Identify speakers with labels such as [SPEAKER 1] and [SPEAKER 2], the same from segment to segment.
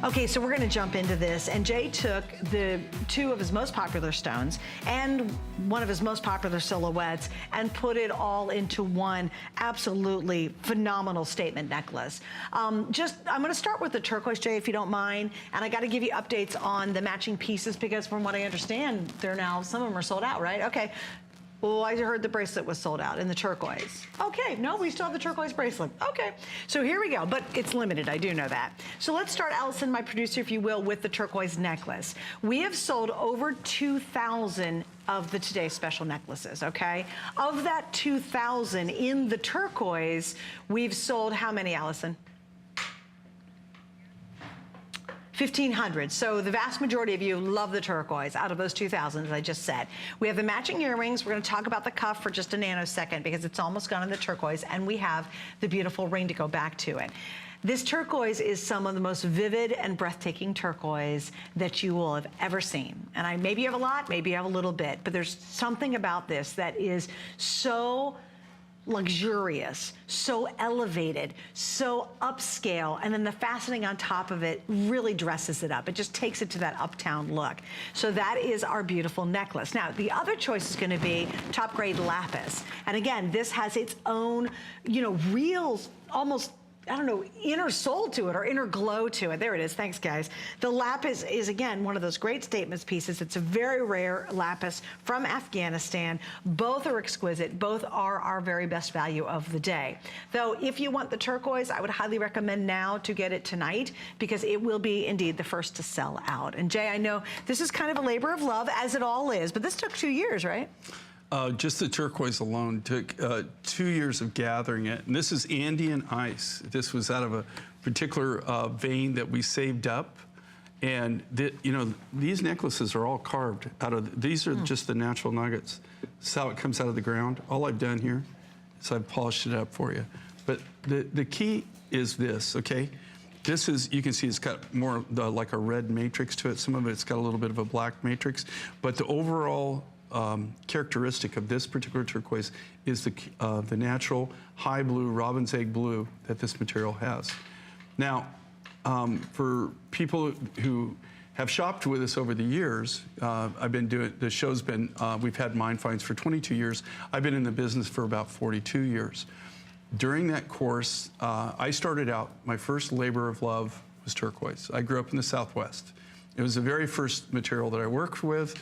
[SPEAKER 1] Okay, so we're gonna jump into this, and Jay took the two of his most popular stones and one of his most popular silhouettes and put it all into one absolutely phenomenal statement necklace. I'm gonna start with the turquoise, Jay, if you don't mind, and I gotta give you updates on the matching pieces because from what I understand, some of them are sold out, right? Okay. Oh, I heard the bracelet was sold out in the turquoise. Okay, no, we still have the turquoise bracelet. Okay, so here we go, but it's limited, I do know that. So let's start, Allison, my producer, if you will, with the turquoise necklace. We have sold over 2,000 of the Today Special necklaces, okay? Of that 2,000 in the turquoise, we've sold how many, Allison? 1,500. So the vast majority of you love the turquoise out of those 2,000, as I just said. We have the matching earrings. We're going to talk about the cuff for just a nanosecond because it's almost gone in the turquoise, and we have the beautiful ring to go back to it. This turquoise is some of the most vivid and breathtaking turquoise that you will have ever seen. And maybe you have a lot, maybe you have a little bit, but there's something about this that is so luxurious, so elevated, so upscale, and then the faceting on top of it really dresses it up. It just takes it to that uptown look. So that is our beautiful necklace. Now, the other choice is gonna be top grade lapis. And again, this has its own, real, almost, I don't know, inner soul to it or inner glow to it. There it is, thanks guys. The lapis is again, one of those great statements pieces. It's a very rare lapis from Afghanistan. Both are exquisite, both are our very best value of the day. Though if you want the turquoise, I would highly recommend now to get it tonight because it will be indeed the first to sell out. And Jay, I know this is kind of a labor of love as it all is, but this took 2 years, right?
[SPEAKER 2] Just the turquoise alone took 2 years of gathering it. And this is Andean ice. This was out of a particular vein that we saved up. And these necklaces are all carved out of, these are just the natural nuggets. This is how it comes out of the ground. All I've done here is I've polished it up for you. But the key is this, okay? This is, you can see it's got more like a red matrix to it. Some of it's got a little bit of a black matrix. But the overall characteristic of this particular turquoise is the natural high blue, robin's egg blue that this material has. Now, for people who have shopped with us over the years, I've been doing, the show's been, we've had Mind Finds for 22 years. I've been in the business for about 42 years. During that course, I started out, my first labor of love was turquoise. I grew up in the Southwest. It was the very first material that I worked with.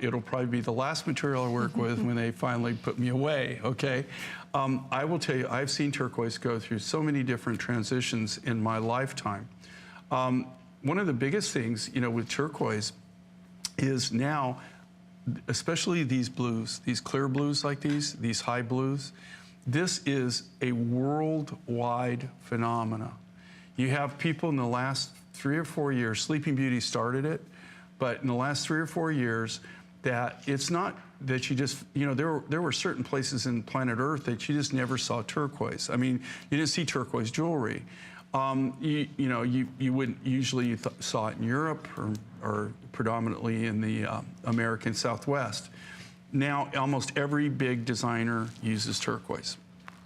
[SPEAKER 2] It'll probably be the last material I work with when they finally put me away, okay? I will tell you, I've seen turquoise go through so many different transitions in my lifetime. One of the biggest things, with turquoise is now, especially these blues, these clear blues like these high blues, this is a worldwide phenomena. You have people in the last 3 or 4 years, Sleeping Beauty started it, but in the last 3 or 4 years, that it's not that you just, there were certain places in planet Earth that you just never saw turquoise. I mean, you didn't see turquoise jewelry. You wouldn't usually saw it in Europe or predominantly in the American Southwest. Now, almost every big designer uses turquoise.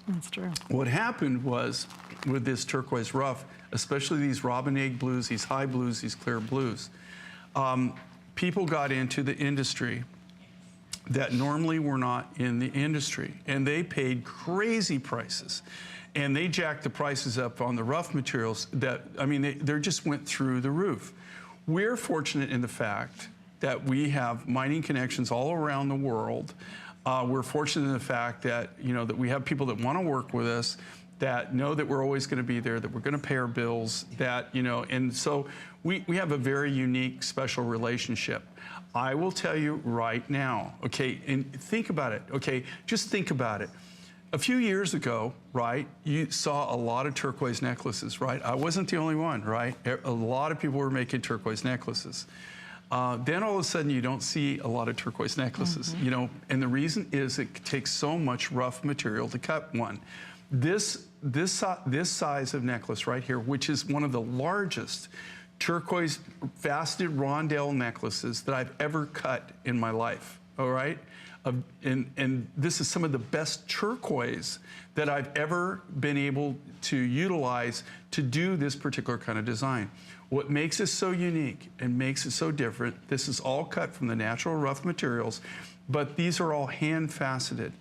[SPEAKER 1] That's true.
[SPEAKER 2] What happened was with this turquoise rough, especially these robin egg blues, these high blues, these clear blues, people got into the industry that normally were not in the industry, and they paid crazy prices. And they jacked the prices up on the rough materials that, they just went through the roof. We're fortunate in the fact that we have mining connections all around the world. We're fortunate in the fact that, that we have people that want to work with us, that know that we're always going to be there, that we're going to pay our bills, that, and so we have a very unique, special relationship. I will tell you right now, okay, and think about it, okay, just think about it. A few years ago, right, you saw a lot of turquoise necklaces, right? I wasn't the only one, right? A lot of people were making turquoise necklaces. Then all of a sudden you don't see a lot of turquoise necklaces, and the reason is it takes so much rough material to cut one. This size of necklace right here, which is one of the largest turquoise faceted rondelle necklaces that I've ever cut in my life, all right? And this is some of the best turquoise that I've ever been able to utilize to do this particular kind of design. What makes it so unique and makes it so different, this is all cut from the natural rough materials, but these are all hand faceted.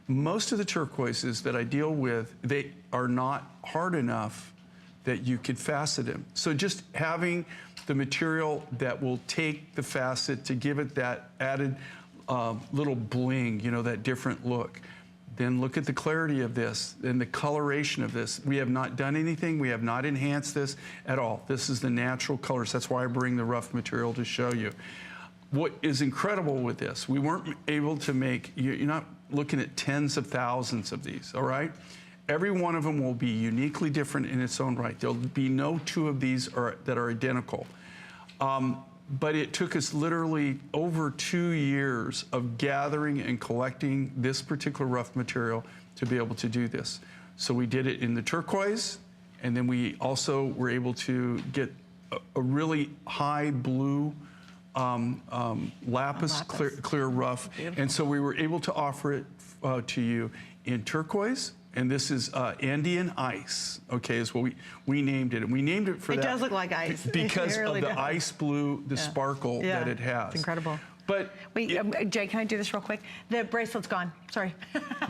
[SPEAKER 2] Most of the turquoises that I deal with, they are not hard enough that you could facet them. So just having the material that will take the facet to give it that added little bling, you know, that different look. Then look at the clarity of this and the coloration of this. We have not done anything. We have not enhanced this at all. This is the natural colors. That's why I bring the rough material to show you. What is incredible with this, we weren't able to make, you're not looking at tens of thousands of these, all right? Every one of them will be uniquely different in its own right. There'll be no two of these that are identical. But it took us literally over 2 years of gathering and collecting this particular rough material to be able to do this. So we did it in the turquoise, and then we also were able to get a really high blue lapis. Clear rough. Beautiful. And so we were able to offer it to you in turquoise. And this is Andean ice, okay, is what we named it. And we named it for that. It does
[SPEAKER 1] look like ice.
[SPEAKER 2] Because really of the ice blue, the sparkle that it has.
[SPEAKER 1] It's incredible.
[SPEAKER 2] But
[SPEAKER 1] wait, Jay, can I do this real quick? The bracelet's gone. Sorry.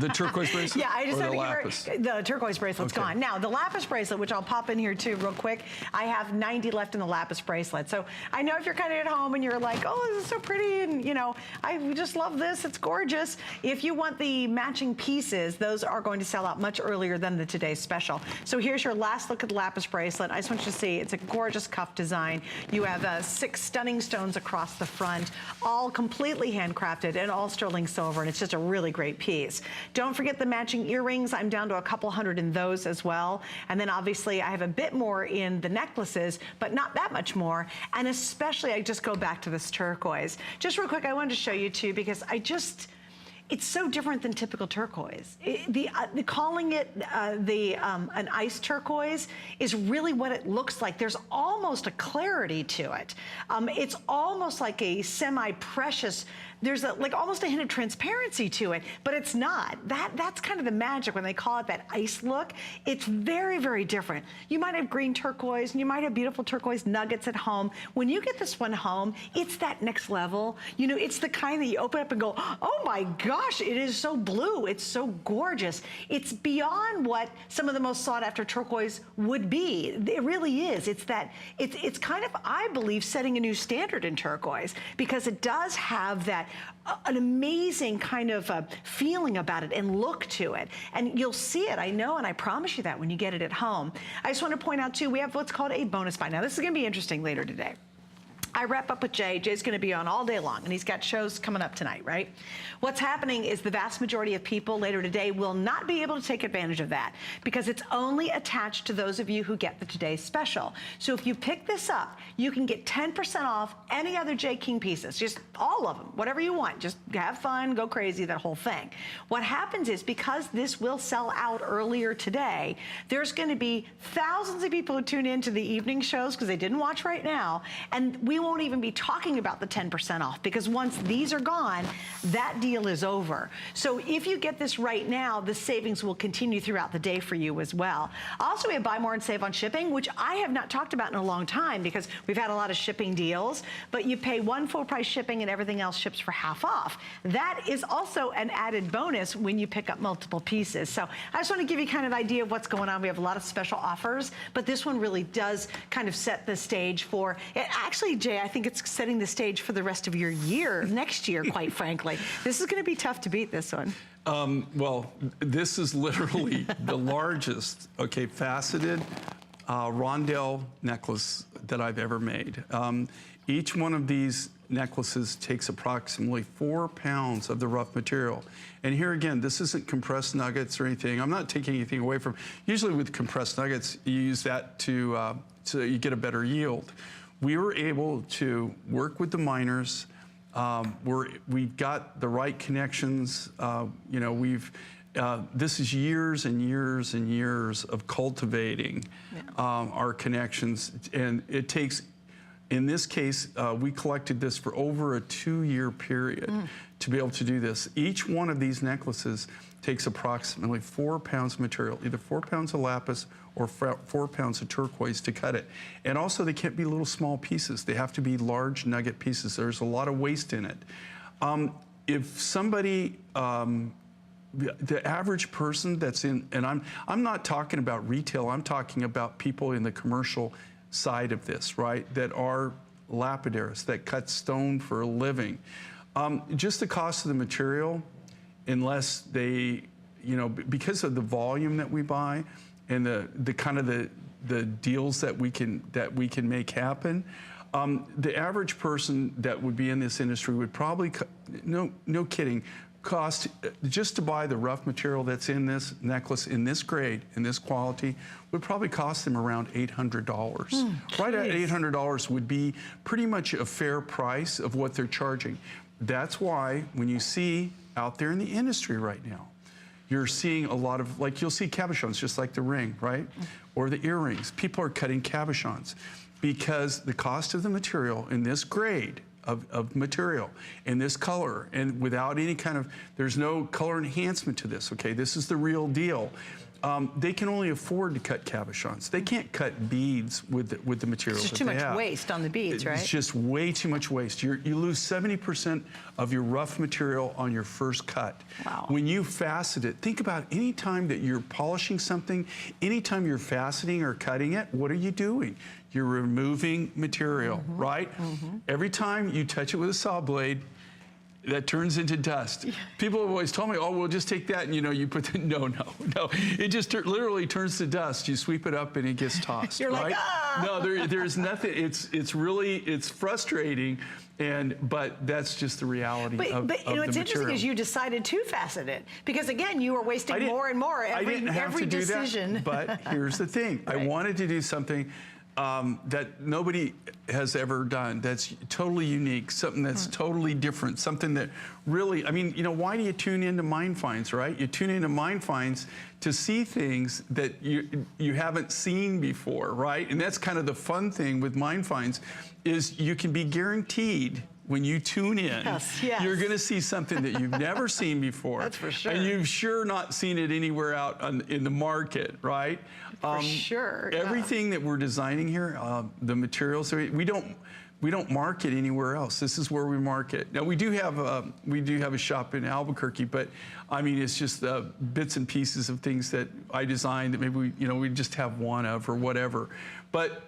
[SPEAKER 2] The turquoise bracelet?
[SPEAKER 1] Yeah, I just
[SPEAKER 2] or
[SPEAKER 1] have the turquoise bracelet's gone. Now, the lapis bracelet, which I'll pop in here too real quick, I have 90 left in the lapis bracelet. So I know if you're kind of at home and you're like, oh, this is so pretty, and you know, I just love this, it's gorgeous. If you want the matching pieces, those are going to sell out much earlier than the today's special. So here's your last look at the lapis bracelet. I just want you to see, it's a gorgeous cuff design. You have 6 stunning stones across the front, all completely handcrafted and all sterling silver, and it's just a really great piece. Don't forget the matching earrings. I'm down to a couple hundred in those as well. And then obviously I have a bit more in the necklaces, but not that much more. And especially I just go back to this turquoise. Just real quick, I wanted to show you too, because it's so different than typical turquoise. Calling it an ice turquoise is really what it looks like. There's almost a clarity to it. It's almost like a semi-precious, there's like almost a hint of transparency to it, but it's not. That's kind of the magic when they call it that ice look. It's very, very different. You might have green turquoise and you might have beautiful turquoise nuggets at home. When you get this one home, it's that next level. You know, it's the kind that you open up and go, oh my gosh, it is so blue. It's so gorgeous. It's beyond what some of the most sought after turquoise would be. It really is. It's kind of, I believe, setting a new standard in turquoise, because it does have that an amazing kind of feeling about it and look to it. And you'll see it, I know, and I promise you that when you get it at home. I just want to point out too, we have what's called a bonus buy. Now this is going to be interesting later today. I wrap up with Jay. Jay's going to be on all day long, and he's got shows coming up tonight, right? What's happening is the vast majority of people later today will not be able to take advantage of that, because it's only attached to those of you who get the Today Special. So if you pick this up, you can get 10% off any other Jay King pieces, just all of them, whatever you want. Just have fun, go crazy, that whole thing. What happens is, because this will sell out earlier today, there's going to be thousands of people who tune in to the evening shows because they didn't watch right now, and we won't even be talking about the 10% off, because once these are gone, that deal is over. So if you get this right now, the savings will continue throughout the day for you as well. Also, we have buy more and save on shipping, which I have not talked about in a long time because we've had a lot of shipping deals, but you pay one full price shipping and everything else ships for half off. That is also an added bonus when you pick up multiple pieces. So I just want to give you kind of an idea of what's going on. We have a lot of special offers, but this one really does kind of set the stage for, actually, Jay, I think it's setting the stage for the rest of your year, next year, quite frankly. This is going to be tough to beat, this one.
[SPEAKER 2] Well, this is literally the largest, faceted rondelle necklace that I've ever made. Each one of these necklaces takes approximately 4 pounds of the rough material. And here again, this isn't compressed nuggets or anything. I'm not taking anything away from, usually with compressed nuggets, you use that to so you get a better yield. We were able to work with the miners. We've got the right connections. You know, this is years and years and years of cultivating our connections, and it takes. In this case, we collected this for over a 2-year period to be able to do this. Each one of these necklaces takes approximately 4 pounds of material, either 4 pounds of lapis or 4 pounds of turquoise to cut it. And also they can't be little small pieces. They have to be large nugget pieces. There's a lot of waste in it. If somebody, the average person that's in, and I'm not talking about retail, I'm talking about people in the commercial side of this, right, that are lapidarists, that cut stone for a living. Just the cost of the material, unless they, you know, because of the volume that we buy and the kind of the deals that we can make happen, the average person that would be in this industry would probably, no kidding, cost just to buy the rough material that's in this necklace in this grade, in this quality, would probably cost them around $800. Right at $800 would be pretty much a fair price of what they're charging. That's why when you see out there in the industry right now, you're seeing a lot of, like, you'll see cabochons, just like the ring, right? Or the earrings. People are cutting cabochons because the cost of the material in this grade of material, in this color, and without any kind of, there's no color enhancement to this, okay? This is the real deal. They can only afford to cut cabochons. They can't cut beads with the material that they have.
[SPEAKER 1] It's just too much waste on the beads, right?
[SPEAKER 2] It's just way too much waste. You lose 70% of your rough material on your first cut.
[SPEAKER 1] Wow.
[SPEAKER 2] When you facet it, think about any time that you're polishing something, anytime you're faceting or cutting it, what are you doing? You're removing material, right? Every time you touch it with a saw blade, that turns into dust. People have always told me, oh, we'll just take that and, you know, you put the, no. It just literally turns to dust. You sweep it up and it gets tossed,
[SPEAKER 1] You're
[SPEAKER 2] right?
[SPEAKER 1] like, ah!
[SPEAKER 2] No, there's nothing. It's really, it's frustrating, but that's just the reality
[SPEAKER 1] but
[SPEAKER 2] you know,
[SPEAKER 1] what's interesting
[SPEAKER 2] material.
[SPEAKER 1] is you decided to facet it, because again, you were wasting more and more every decision.
[SPEAKER 2] But here's the thing.
[SPEAKER 1] Right.
[SPEAKER 2] I wanted to do something that nobody has ever done, that's totally unique, something that's totally different, something that really, I mean, you know, why do you tune into Mind Finds, right? You tune into Mind Finds to see things that you haven't seen before, right? And that's kind of the fun thing with Mind Finds, is you can be guaranteed when you tune in, you're going to see something that you've never seen before.
[SPEAKER 1] That's for sure.
[SPEAKER 2] And you've sure not seen it anywhere out in the market, right?
[SPEAKER 1] For sure.
[SPEAKER 2] Everything that we're designing here, the materials, we don't market anywhere else. This is where we market. Now we do have a shop in Albuquerque, but I mean it's just bits and pieces of things that I designed that maybe we just have one of or whatever. But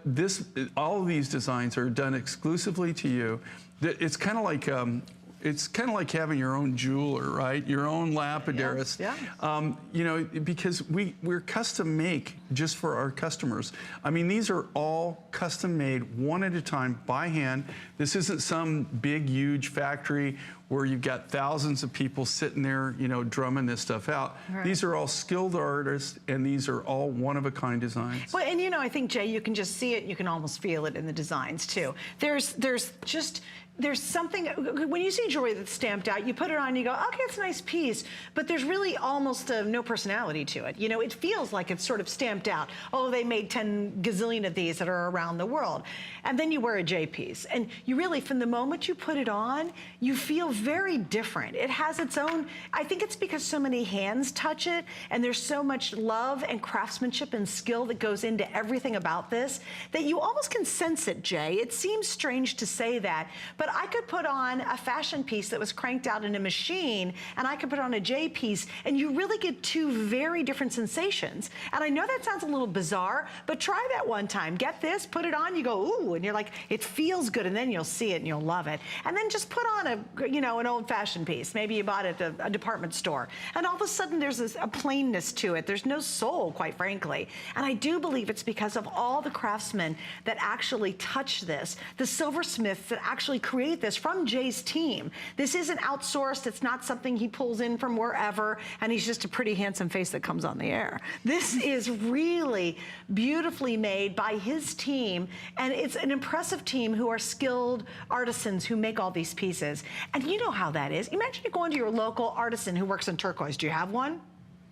[SPEAKER 2] all of these designs are done exclusively to you. It's kind of like having your own jeweler, right? Your own lapidarist.
[SPEAKER 1] Yeah.
[SPEAKER 2] You know, because we're custom make just for our customers. I mean, these are all custom made, one at a time, by hand. This isn't some big, huge factory where you've got thousands of people sitting there, you know, drumming this stuff out. Right. These are all skilled artists, and these are all one-of-a-kind designs.
[SPEAKER 1] Well, and you know, I think, Jay, you can just see it, you can almost feel it in the designs, too. There's something, when you see jewelry that's stamped out, you put it on and you go, okay, it's a nice piece, but there's really almost no personality to it. You know, it feels like it's sort of stamped out. Oh, they made 10 gazillion of these that are around the world. And then you wear a J piece. And you really, from the moment you put it on, you feel very different. It has its own, I think it's because so many hands touch it, and there's so much love and craftsmanship and skill that goes into everything about this, that you almost can sense it, Jay. It seems strange to say that, but I could put on a fashion piece that was cranked out in a machine, and I could put on a J piece, and you really get two very different sensations. And I know that sounds a little bizarre, but try that one time. Get this, put it on, you go, ooh, and you're like, it feels good, and then you'll see it and you'll love it. And then just put on an old-fashioned piece. Maybe you bought it at a department store, and all of a sudden there's a plainness to it. There's no soul, quite frankly. And I do believe it's because of all the craftsmen that actually touch this, the silversmiths that actually create this from Jay's team. This isn't outsourced. It's not something he pulls in from wherever, and he's just a pretty handsome face that comes on the air. This is really beautifully made by his team, and it's an impressive team who are skilled artisans who make all these pieces. And you know how that is. Imagine you go into your local artisan who works in turquoise. Do you have one?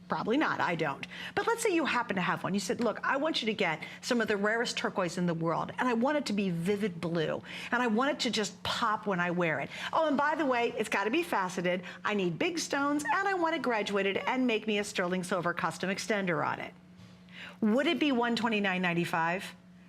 [SPEAKER 1] Probably not, I don't. But let's say you happen to have one. You said, look, I want you to get some of the rarest turquoise in the world, and I want it to be vivid blue, and I want it to just pop when I wear it. Oh, and by the way, it's gotta be faceted. I need big stones, and I want it graduated and make me a sterling silver custom extender on it. Would it be $129.95?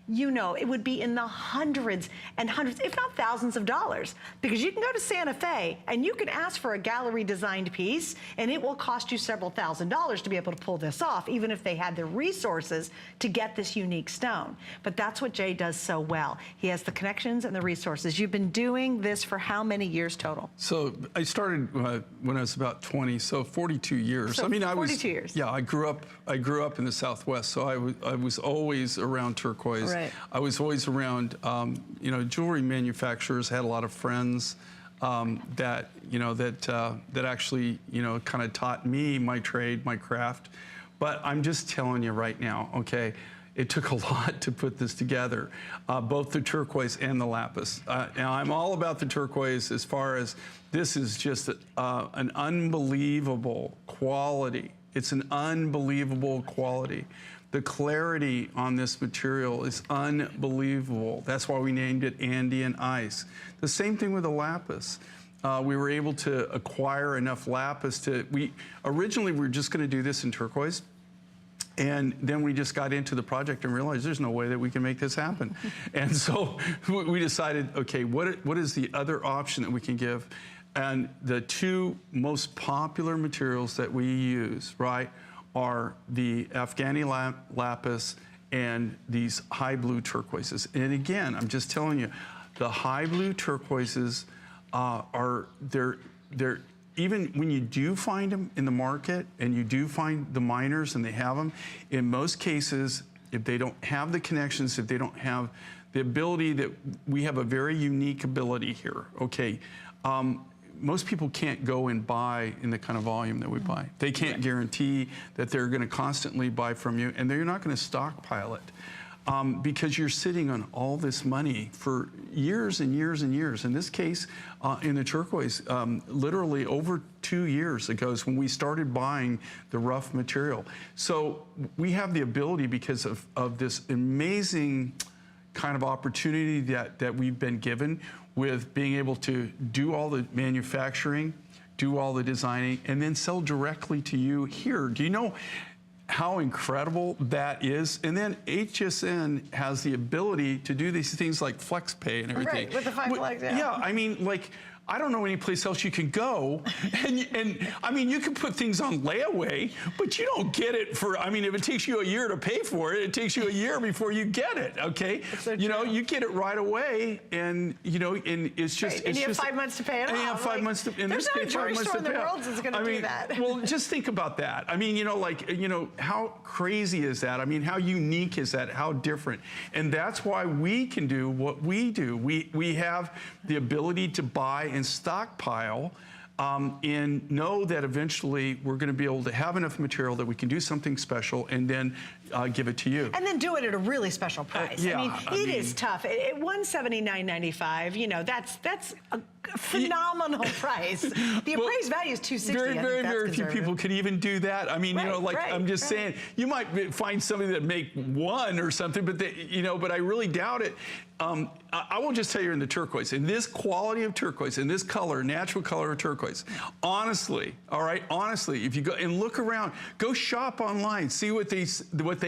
[SPEAKER 1] You know, it would be in the hundreds and hundreds, if not thousands of dollars, because you can go to Santa Fe and you can ask for a gallery designed piece and it will cost you several $1,000s to be able to pull this off, even if they had the resources to get this unique stone. But that's what Jay does so well. He has the connections and the resources. You've been doing this for how many years total?
[SPEAKER 2] So I started when I was about 20, so 42 years.
[SPEAKER 1] So
[SPEAKER 2] I mean,
[SPEAKER 1] 42 years.
[SPEAKER 2] Yeah, I grew up in the Southwest, so I was always around turquoise.
[SPEAKER 1] Right.
[SPEAKER 2] I was always around, you know, jewelry manufacturers. Had a lot of friends that actually, you know, kind of taught me my trade, my craft. But I'm just telling you right now, okay, it took a lot to put this together, both the turquoise and the lapis. Now, I'm all about the turquoise as far as this is just an unbelievable quality. It's an unbelievable quality. The clarity on this material is unbelievable. That's why we named it Andean Ice. The same thing with the lapis. We were able to acquire enough lapis to, originally we were just gonna do this in turquoise, and then we just got into the project and realized there's no way that we can make this happen. And so we decided, okay, what is the other option that we can give? And the two most popular materials that we use, right, are the Afghani lapis and these high blue turquoises. And again, I'm just telling you, the high blue turquoises they're even when you do find them in the market and you do find the miners and they have them, in most cases, if they don't have the connections, if they don't have the ability that we have a very unique ability here, okay? Most people can't go and buy in the kind of volume that we buy. They can't guarantee that they're going to constantly buy from you, and they're not going to stockpile it because you're sitting on all this money for years and years and years. In this case, in the turquoise, literally over 2 years ago is when we started buying the rough material. So we have the ability, because of this amazing kind of opportunity that we've been given, with being able to do all the manufacturing, do all the designing, and then sell directly to you here. Do you know how incredible that is? And then HSN has the ability to do these things like FlexPay and everything.
[SPEAKER 1] Right, with the 5 flags, yeah.
[SPEAKER 2] Yeah, I mean, like, I don't know any place else you can go, and I mean, you can put things on layaway, but you don't get it for, I mean, if it takes you a year to pay for it, it takes you a year before you get it, okay?
[SPEAKER 1] So
[SPEAKER 2] you know, you get it right away, and, you know, and it's just,
[SPEAKER 1] right. And you have 5 months to pay it off.
[SPEAKER 2] And you have 5 months to, in
[SPEAKER 1] there's
[SPEAKER 2] this
[SPEAKER 1] no
[SPEAKER 2] case, 5
[SPEAKER 1] jewelry
[SPEAKER 2] months
[SPEAKER 1] store
[SPEAKER 2] to
[SPEAKER 1] in the
[SPEAKER 2] pay
[SPEAKER 1] world that's going to do that.
[SPEAKER 2] Well, just think about that. I mean, you know, how crazy is that? I mean, how unique is that? How different? And that's why we can do what we do. We have the ability to buy and stockpile and know that eventually we're going to be able to have enough material that we can do something special and then give it to you.
[SPEAKER 1] And then do it at a really special price.
[SPEAKER 2] Yeah,
[SPEAKER 1] I mean, it is tough. At $179.95, you know, that's a phenomenal price. The appraised value is $260.
[SPEAKER 2] Very few people could even do that. I mean, you know, like I'm just saying, you might find somebody that make one or something, but you know, but I really doubt it. I will just tell you, in the turquoise, in this quality of turquoise, in this color, natural color of turquoise, honestly, all right, honestly, if you go and look around, go shop online, see what they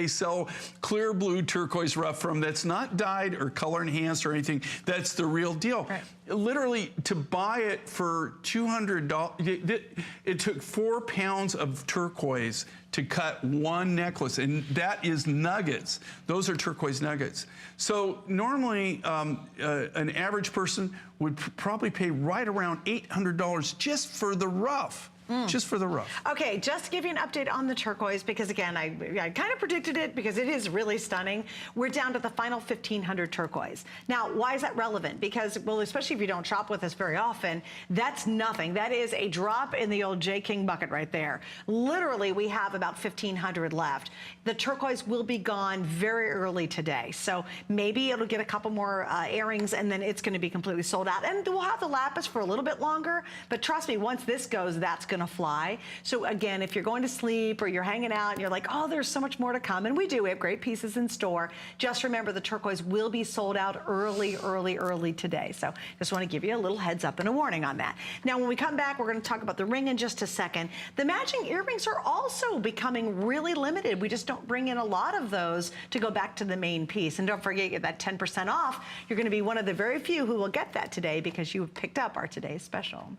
[SPEAKER 2] sell clear blue turquoise rough from that's not dyed or color enhanced or anything. That's the real deal.
[SPEAKER 1] Right.
[SPEAKER 2] Literally, to buy it for $200, it took 4 pounds of turquoise to cut one necklace, and that is nuggets. Those are turquoise nuggets. So normally, an average person would probably pay right around $800 just for the rough. Just for the rough.
[SPEAKER 1] Okay, just to give you an update on the turquoise, because again, I kind of predicted it because it is really stunning. We're down to the final 1,500 turquoise. Now, why is that relevant? Because, well, especially if you don't shop with us very often, that's nothing. That is a drop in the old J. King bucket right there. Literally, we have about 1,500 left. The turquoise will be gone very early today. So maybe it'll get a couple more airings and then it's going to be completely sold out. And we'll have the lapis for a little bit longer. But trust me, once this goes, that's going gonna fly. So again, if you're going to sleep or you're hanging out and you're like, oh, there's so much more to come, and we do, we have great pieces in store, just remember the turquoise will be sold out early today. So just wanna give you a little heads up and a warning on that. Now, when we come back, we're gonna talk about the ring in just a second. The matching earrings are also becoming really limited. We just don't bring in a lot of those to go back to the main piece. And don't forget, you get that 10% off. You're gonna be one of the very few who will get that today because you picked up our today's special.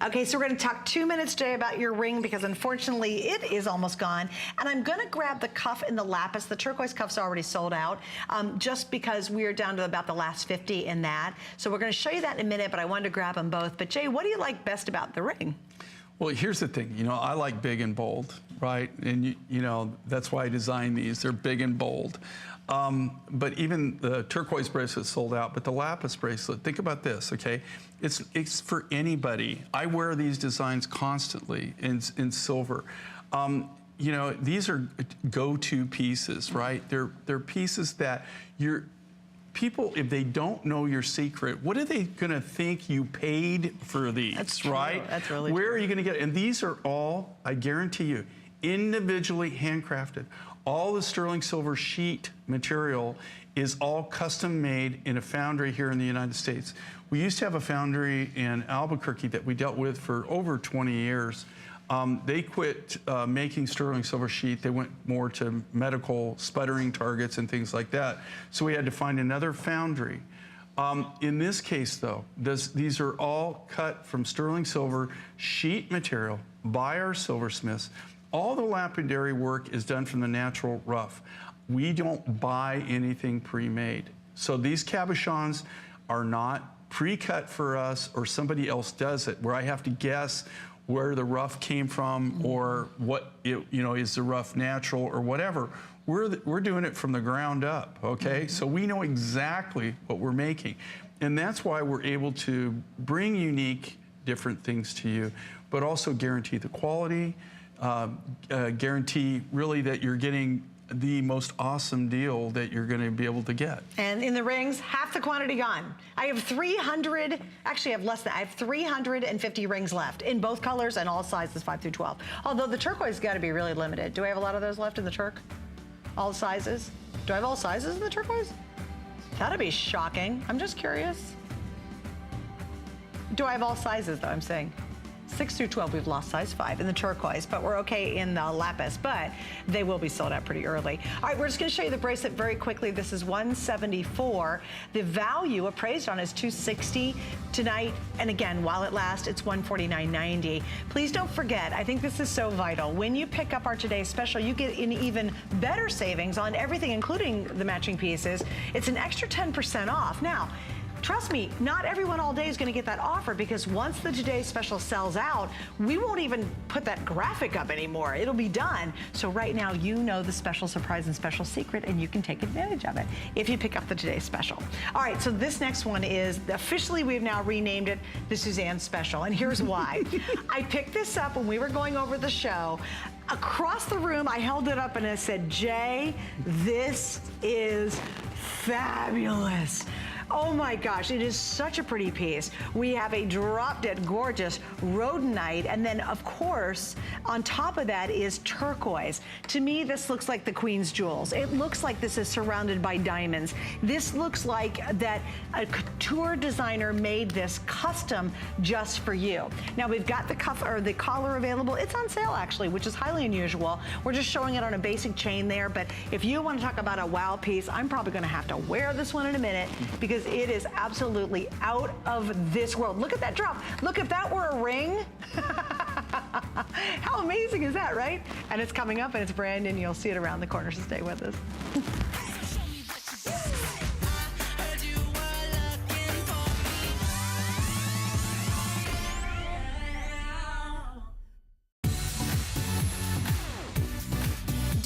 [SPEAKER 1] Okay, so we're gonna talk 2 minutes today about your ring because unfortunately it is almost gone. And I'm gonna grab the cuff in the lapis. The turquoise cuff's already sold out just because we're down to about the last 50 in that. So we're gonna show you that in a minute, but I wanted to grab them both. But Jay, what do you like best about the ring?
[SPEAKER 2] Well, here's the thing, I like big and bold, right? And that's why I designed these. They're big and bold. But even the turquoise bracelet sold out, but the lapis bracelet, think about this, okay? It's for anybody. I wear these designs constantly in silver. These are go-to pieces, right? They're pieces that people, if they don't know your secret, what are they gonna think you paid for these,
[SPEAKER 1] That's true.
[SPEAKER 2] right?
[SPEAKER 1] That's really
[SPEAKER 2] Where
[SPEAKER 1] true.
[SPEAKER 2] are you gonna get it? And these are all, I guarantee you, individually handcrafted. All the sterling silver sheet material is all custom made in a foundry here in the United States. We used to have a foundry in Albuquerque that we dealt with for over 20 years. They quit making sterling silver sheet. They went more to medical sputtering targets and things like that. So we had to find another foundry. In this case, though, these are all cut from sterling silver sheet material by our silversmiths. All the lapidary work is done from the natural rough. We don't buy anything pre-made. So these cabochons are not pre-cut for us or somebody else does it, where I have to guess where the rough came from or what is the rough natural or whatever. We're doing it from the ground up, okay? So we know exactly what we're making. And that's why we're able to bring unique, different things to you, but also guarantee the quality, guarantee really that you're getting the most awesome deal that you're going to be able to get.
[SPEAKER 1] And in the rings, half the quantity gone. I have 300, actually I have less than, I have 350 rings left in both colors and all sizes 5 through 12. Although the turquoise got to be really limited. Do I have a lot of those left in the Turk? All sizes? Do I have all sizes in the turquoise? That'd be shocking. I'm just curious. Do I have all sizes though, I'm saying? 6 through 12, we've lost size 5 in the turquoise, but we're okay in the lapis, but they will be sold out pretty early. All right, we're just gonna show you the bracelet very quickly. This is $174. The value appraised on is $260 tonight, and again, while it lasts, it's $149.90. Please don't forget, I think this is so vital. When you pick up our today's special, you get an even better savings on everything, including the matching pieces. It's an extra 10% off. Now, trust me, not everyone all day is going to get that offer because once the Today Special sells out, we won't even put that graphic up anymore. It'll be done. So right now, you know the special surprise and special secret, and you can take advantage of it if you pick up the Today Special. All right, so this next one is, officially we've now renamed it the Suzanne Special, and here's why. I picked this up when we were going over the show. Across the room, I held it up and I said, Jay, this is fabulous. Oh my gosh, it is such a pretty piece. We have a drop-dead gorgeous rhodonite, and then of course, on top of that is turquoise. To me, this looks like the Queen's jewels. It looks like this is surrounded by diamonds. This looks like that a couture designer made this custom just for you. Now we've got the cuff or the collar available. It's on sale actually, which is highly unusual. We're just showing it on a basic chain there, but if you want to talk about a wow piece, I'm probably gonna have to wear this one in a minute because it is absolutely out of this world. Look at that drop. Look, if that were a ring, how amazing is that, right? And it's coming up and it's brand new. You'll see it around the corner, so stay with us.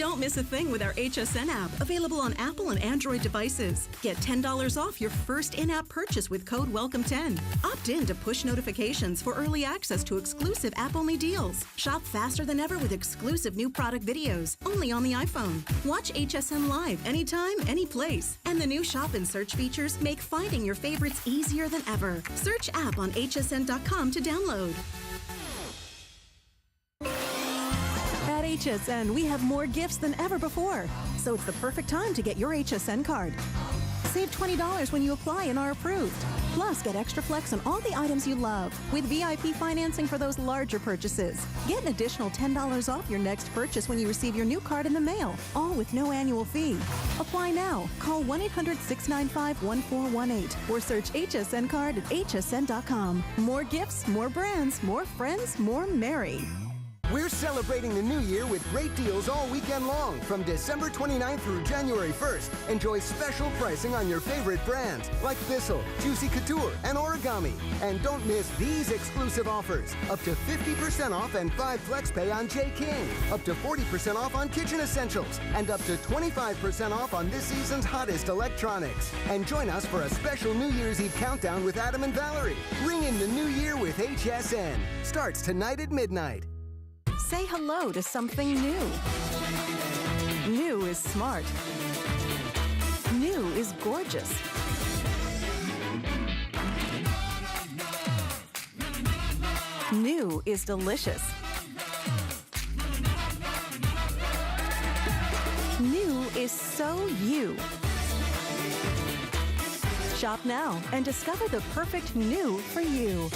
[SPEAKER 3] Don't miss a thing with our HSN app, available on Apple and Android devices. Get $10 off your first in-app purchase with code WELCOME10. Opt in to push notifications for early access to exclusive app-only deals. Shop faster than ever with exclusive new product videos, only on the iPhone. Watch HSN Live anytime, any place. And the new shop and search features make finding your favorites easier than ever. Search app on hsn.com to download. At HSN, we have more gifts than ever before, so it's the perfect time to get your HSN card. Save $20 when you apply and are approved. Plus, get extra flex on all the items you love with VIP financing for those larger purchases. Get an additional $10 off your next purchase when you receive your new card in the mail, all with no annual fee. Apply now. Call 1-800-695-1418 or search HSN card at hsn.com. More gifts, more brands, more friends, more merry.
[SPEAKER 4] We're celebrating the new year with great deals all weekend long. From December 29th through January 1st, enjoy special pricing on your favorite brands like Thistle, Juicy Couture, and Origami. And don't miss these exclusive offers. Up to 50% off and 5 flex pay on J. King. Up to 40% off on kitchen essentials. And up to 25% off on this season's hottest electronics. And join us for a special New Year's Eve countdown with Adam and Valerie. Ring in the new year with HSN. Starts tonight at midnight.
[SPEAKER 3] Say hello to something new. New is smart. New is gorgeous. New is delicious. New is so you. Shop now and discover the perfect new for you.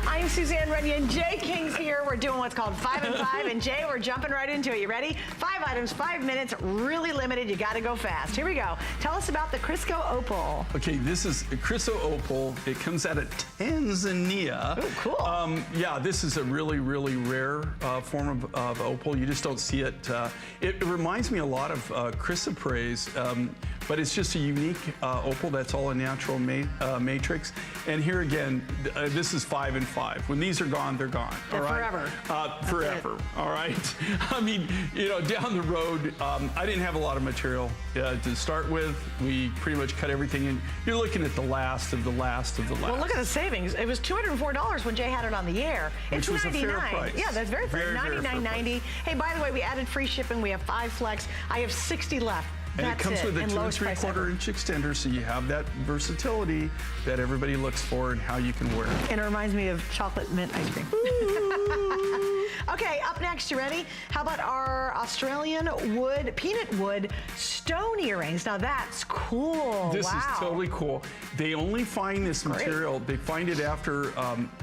[SPEAKER 1] I'm Suzanne Runyon. Jay King's here. We're doing what's called 5 and 5. And Jay, we're jumping right into it. You ready? 5 items, 5 minutes, really limited. You got to go fast. Here we go. Tell us about the Crisco Opal.
[SPEAKER 2] Okay, this is Crisco Opal. It comes out of Tanzania.
[SPEAKER 1] Oh, cool.
[SPEAKER 2] Yeah, this is a really, really rare form of opal. You just don't see it. It reminds me a lot of chrysoprase, but it's just a unique opal that's all a natural matrix. And here again, this is 5 and 5. When these are gone, they're gone. All right?
[SPEAKER 1] Forever.
[SPEAKER 2] Forever. All right. I mean, you know, down the road, I didn't have a lot of material to start with. We pretty much cut everything in. You're looking at the last of the last of the last.
[SPEAKER 1] Well, look at the savings. It was $204 when Jay had it on the air. It's
[SPEAKER 2] Which was
[SPEAKER 1] $99.
[SPEAKER 2] a fair price.
[SPEAKER 1] Yeah, that's very fair.
[SPEAKER 2] Very fair
[SPEAKER 1] $99.90. Hey, by the way, we added free shipping. We have 5 flex. I have 60 left.
[SPEAKER 2] And
[SPEAKER 1] That's
[SPEAKER 2] it comes with a
[SPEAKER 1] and
[SPEAKER 2] 2
[SPEAKER 1] lowest price ever.
[SPEAKER 2] 3/4 inch extender, so you have that versatility that everybody looks for and how you can wear it.
[SPEAKER 1] And it reminds me of chocolate mint ice cream. Okay, up next, you ready? How about our Australian wood, peanut wood stone earrings? Now that's cool.
[SPEAKER 2] This
[SPEAKER 1] wow.
[SPEAKER 2] is totally cool. They only find this material, they find it after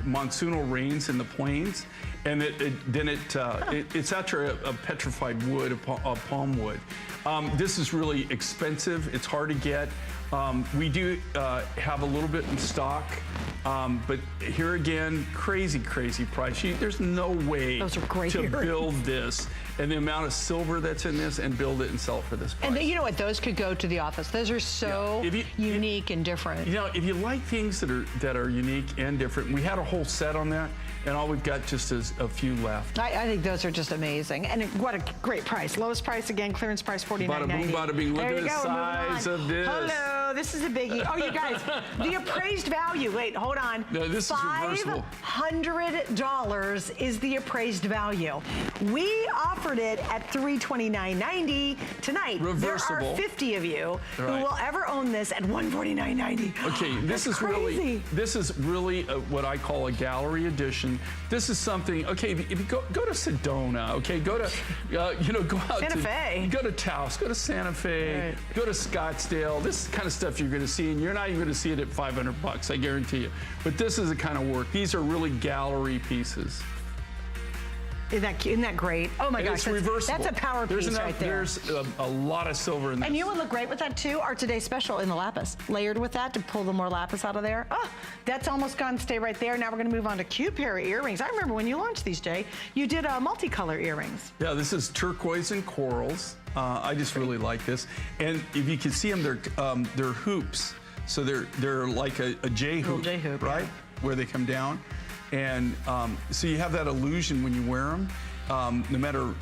[SPEAKER 2] monsoonal rains in the plains, and it's after a petrified wood, a palm wood. This is really expensive. It's hard to get. We do have a little bit in stock, but here again, crazy price. There's no way
[SPEAKER 1] Those are great
[SPEAKER 2] to
[SPEAKER 1] earrings.
[SPEAKER 2] build this and the amount of silver that's in this and build it and sell it for this price.
[SPEAKER 1] And you know what? Those could go to the office. Those are so unique and different.
[SPEAKER 2] You know, if you like things that are unique and different, we had a whole set on that, and all we've got just is a few left.
[SPEAKER 1] I think those are just amazing. And what a great price. Lowest price again, clearance price $49.90.
[SPEAKER 2] Bada boom, bada bing. Look
[SPEAKER 1] There
[SPEAKER 2] at
[SPEAKER 1] you
[SPEAKER 2] the
[SPEAKER 1] go,
[SPEAKER 2] size
[SPEAKER 1] moving on.
[SPEAKER 2] of this.
[SPEAKER 1] Hello, this is a biggie. Oh, you guys, the appraised value. Wait, hold on.
[SPEAKER 2] No, this is reversible.
[SPEAKER 1] $500 is the appraised value. We offered it at $329.90 tonight.
[SPEAKER 2] Reversible.
[SPEAKER 1] There are 50 of you who
[SPEAKER 2] Right.
[SPEAKER 1] will ever own this at $149.90.
[SPEAKER 2] Okay, this is
[SPEAKER 1] crazy.
[SPEAKER 2] really what I call a gallery edition. This is something. Okay, if you go to Sedona, okay, go to go out
[SPEAKER 1] Santa Fe.
[SPEAKER 2] go to Taos, go to Santa Fe,
[SPEAKER 1] Right.
[SPEAKER 2] go to Scottsdale. This is the kind of stuff you're going to see, and you're not even going to see it at $500, I guarantee you. But this is the kind of work. These are really gallery pieces.
[SPEAKER 1] Isn't that great? Oh my
[SPEAKER 2] And
[SPEAKER 1] gosh,
[SPEAKER 2] it's reversible.
[SPEAKER 1] that's a power piece right there.
[SPEAKER 2] There's a lot of silver in this.
[SPEAKER 1] And you would look great with that too. Our today's special in the lapis, layered with that to pull the more lapis out of there. Oh, that's almost gone. Stay right there. Now we're going to move on to cute pair of earrings. I remember when you launched these, Jay, you did multicolor earrings.
[SPEAKER 2] Yeah, this is turquoise and corals. I just really like this. And if you can see them, they're hoops. So they're like a J hoop,
[SPEAKER 1] J hoop,
[SPEAKER 2] right?
[SPEAKER 1] yeah.
[SPEAKER 2] Where they come down. And so you have that illusion when you wear them. No matter,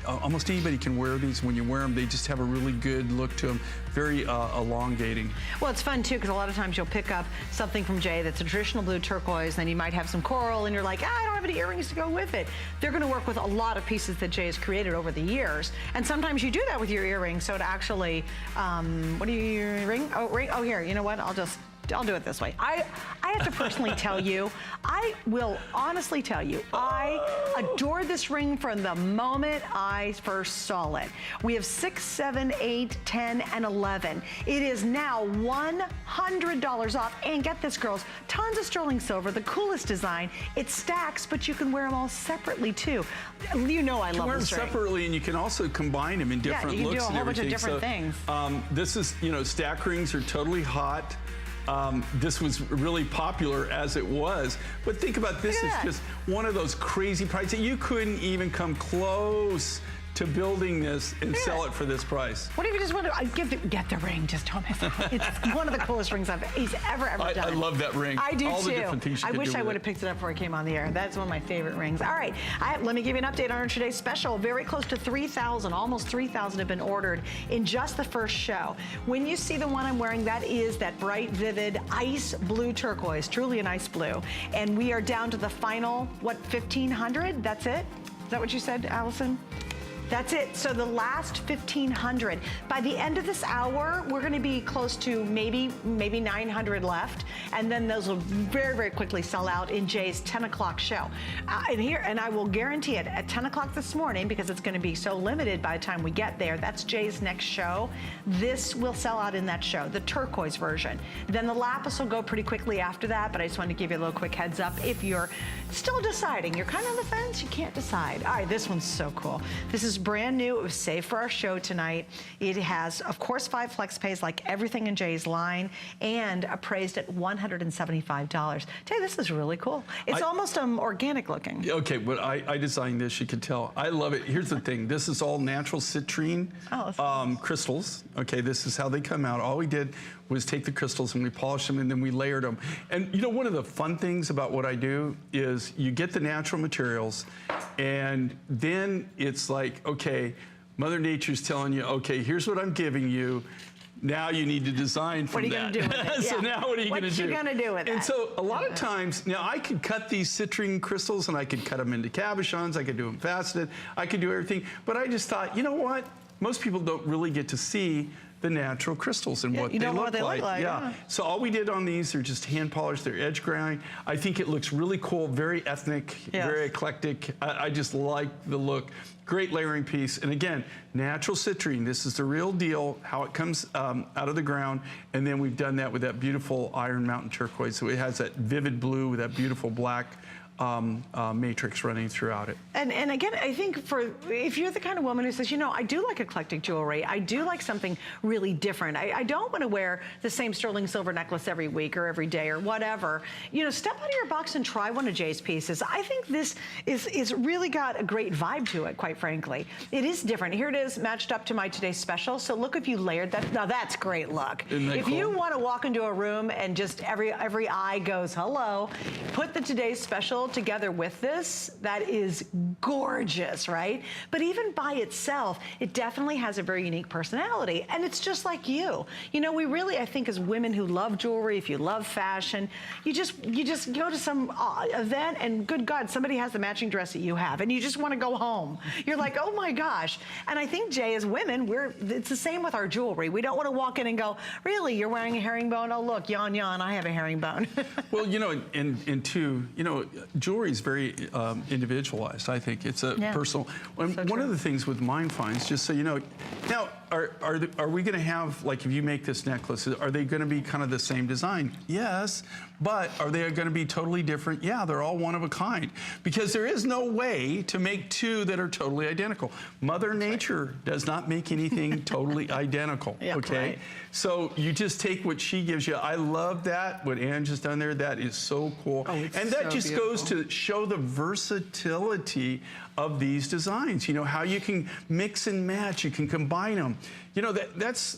[SPEAKER 2] almost anybody can wear these. When you wear them, they just have a really good look to them. Very elongating.
[SPEAKER 1] Well, it's fun too, because a lot of times you'll pick up something from Jay that's a traditional blue turquoise, then you might have some coral, and you're like, I don't have any earrings to go with it. They're going to work with a lot of pieces that Jay has created over the years, and sometimes you do that with your earrings, so it actually, what do you, ring? Oh, here, you know what, I'll do it this way. I have to personally tell you, I will honestly tell you, I adored this ring from the moment I first saw it. We have 6, 7, 8, 10, and 11. It is now $100 off. And get this, girls, tons of sterling silver, the coolest design. It stacks, but you can wear them all separately too. You know I love
[SPEAKER 2] wear them
[SPEAKER 1] this ring.
[SPEAKER 2] separately, and you can also combine them in different
[SPEAKER 1] you can
[SPEAKER 2] looks
[SPEAKER 1] do a
[SPEAKER 2] and
[SPEAKER 1] whole bunch of
[SPEAKER 2] everything.
[SPEAKER 1] different things.
[SPEAKER 2] This is, stack rings are totally hot. This was really popular as it was, but think about this as just one of those crazy prices. You couldn't even come close to building this and sell it for this price.
[SPEAKER 1] What if you just want to get the ring? Just don't miss it. It's one of the coolest rings he's ever done.
[SPEAKER 2] I love that ring.
[SPEAKER 1] I do
[SPEAKER 2] All
[SPEAKER 1] too.
[SPEAKER 2] the different things you
[SPEAKER 1] I
[SPEAKER 2] can
[SPEAKER 1] wish
[SPEAKER 2] do
[SPEAKER 1] I
[SPEAKER 2] with
[SPEAKER 1] would have picked it up before it came on the air. That's one of my favorite rings. All right, let me give you an update on our today's special. Very close to 3,000, almost 3,000 have been ordered in just the first show. When you see the one I'm wearing, that is that bright, vivid ice blue turquoise, truly an ice blue. And we are down to the final, 1,500? That's it? Is that what you said, Allison? That's it. So the last 1,500. By the end of this hour, we're going to be close to maybe 900 left, and then those will very, very quickly sell out in Jay's 10 o'clock show. And I will guarantee it at 10 o'clock this morning, because it's going to be so limited by the time we get there. That's Jay's next show. This will sell out in that show, the turquoise version. Then the lapis will go pretty quickly after that, but I just wanted to give you a little quick heads up. If you're still deciding, you're kind of on the fence, you can't decide. All right, this one's so cool. This is brand new. It was saved for our show tonight. It has, of course, 5 flex pays like everything in Jay's line, and appraised at $175. Jay, this is really cool. It's almost organic looking.
[SPEAKER 2] Okay, but I designed this, you can tell. I love it. Here's the thing. This is all natural citrine crystals. Okay, this is how they come out. All we did was take the crystals and we polished them, and then we layered them. And one of the fun things about what I do is you get the natural materials, and then it's like, okay, Mother Nature's telling you, okay, here's what I'm giving you. Now you need to design from that.
[SPEAKER 1] What are you going to do with it?
[SPEAKER 2] So now what are you going to do?
[SPEAKER 1] What you going to do with it?
[SPEAKER 2] And so a lot of times, now I could cut these citrine crystals, and I could cut them into cabochons, I could do them faceted, I could do everything. But I just thought, you know what? Most people don't really get to see the natural crystals and what they look like. Yeah. So all we did on these are just hand polished, they're edge grind. I think it looks really cool, very ethnic, very eclectic. I just like the look. Great layering piece. And again, natural citrine. This is the real deal, how it comes out of the ground. And then we've done that with that beautiful Iron Mountain turquoise. So it has that vivid blue with that beautiful black matrix running throughout it.
[SPEAKER 1] And again, I think if you're the kind of woman who says, I do like eclectic jewelry, I do like something really different. I don't want to wear the same sterling silver necklace every week or every day or whatever. Step out of your box and try one of Jay's pieces. I think this is really got a great vibe to it, quite frankly. It is different. Here it is, matched up to my today's special. So look, if you layered that, now that's great look. If you want to walk into a room and just every eye goes, hello, put the today's special together with this, that is gorgeous, right? But even by itself, it definitely has a very unique personality, and it's just like you. We really, I think, as women who love jewelry, if you love fashion, you just go to some event, and good God, somebody has the matching dress that you have, and you just want to go home. You're like, oh my gosh. And I think, Jay, as women, it's the same with our jewelry. We don't want to walk in and go, really, you're wearing a herringbone? Oh, look, yawn, yawn, I have a herringbone. Well,
[SPEAKER 2] and two, jewelry is very individualized. I think it's a personal.
[SPEAKER 1] So
[SPEAKER 2] one of the things with Mind Finds, just so you know, now are we going to have, like, if you make this necklace, are they going to be kind of the same design? Yes, but are they going to be totally different? Yeah, they're all one of a kind, because there is no way to make two that are totally identical. Mother Nature does not make anything totally identical, okay?
[SPEAKER 1] Right.
[SPEAKER 2] So you just take what she gives you. I love that, what Ann just done there. That is so cool.
[SPEAKER 1] Oh, it's
[SPEAKER 2] and that
[SPEAKER 1] so
[SPEAKER 2] just
[SPEAKER 1] beautiful.
[SPEAKER 2] goes to show the versatility of these designs. You know, how you can mix and match, you can combine them. You know, that's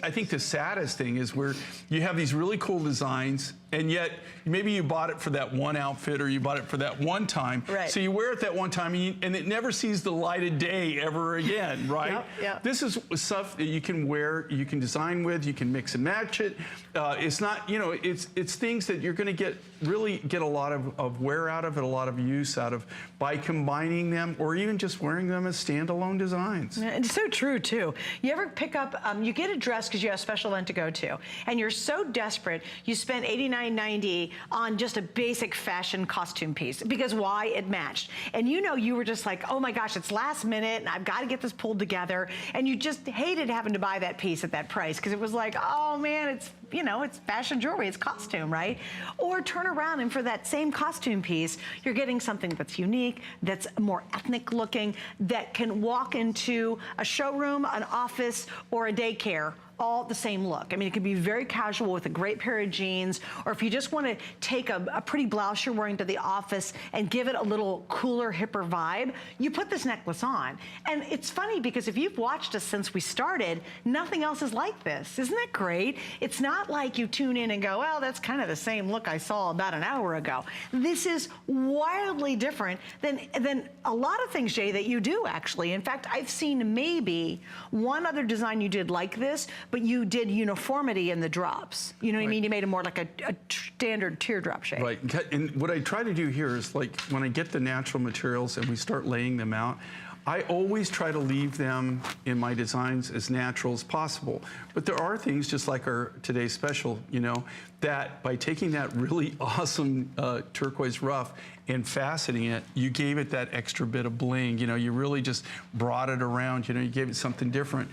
[SPEAKER 2] I think the saddest thing is where you have these really cool designs, and yet maybe you bought it for that one outfit, or you bought it for that one time.
[SPEAKER 1] Right.
[SPEAKER 2] So you wear it that one time, and it never sees the light of day ever again, right?
[SPEAKER 1] Yep.
[SPEAKER 2] This is stuff that you can wear, you can design with, you can mix and match it. It's not, you know, it's things that you're going to really get a lot of wear out of it, a lot of use out of by combining them, or even just wearing them as standalone designs.
[SPEAKER 1] Yeah, it's so true, too. You ever pick up, you get a dress because you have a special event to go to, and you're so desperate, you spend $89.90 on just a basic fashion costume piece, because why? It matched. And you know, you were just like, oh my gosh, it's last minute, and I've got to get this pulled together, and you just hated having to buy that piece at that price, because it was like, oh man, it's, you know, it's fashion jewelry, it's costume, right? Or turn around, and for that same costume piece, you're getting something that's unique, that's more ethnic looking, that can walk into a showroom, an office, or a daycare, all the same look. I mean, it could be very casual with a great pair of jeans, or if you just want to take a pretty blouse you're wearing to the office and give it a little cooler, hipper vibe, you put this necklace on. And it's funny because if you've watched us since we started, nothing else is like this. Isn't that great? It's not like you tune in and go, well, that's kind of the same look I saw about an hour ago. This is wildly different than a lot of things, Jay, that you do, actually. In fact, I've seen maybe one other design you did like this, but you did uniformity in the drops. You know what I mean? You made it more like a standard teardrop shape.
[SPEAKER 2] Right, and what I try to do here is, like, when I get the natural materials and we start laying them out, I always try to leave them in my designs as natural as possible. But there are things, just like our today's special, you know, that by taking that really awesome turquoise rough and faceting it, you gave it that extra bit of bling. You know, you really just brought it around, you know, you gave it something different.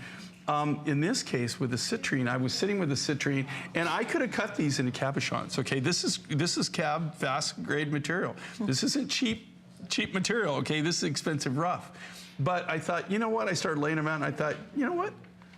[SPEAKER 2] In this case, with the citrine, I was sitting with the citrine, and I could have cut these into cabochons. Okay, this is cab fast grade material. This isn't cheap material. Okay, this is expensive rough. But I thought, you know what? I started laying them out, and I thought, you know what?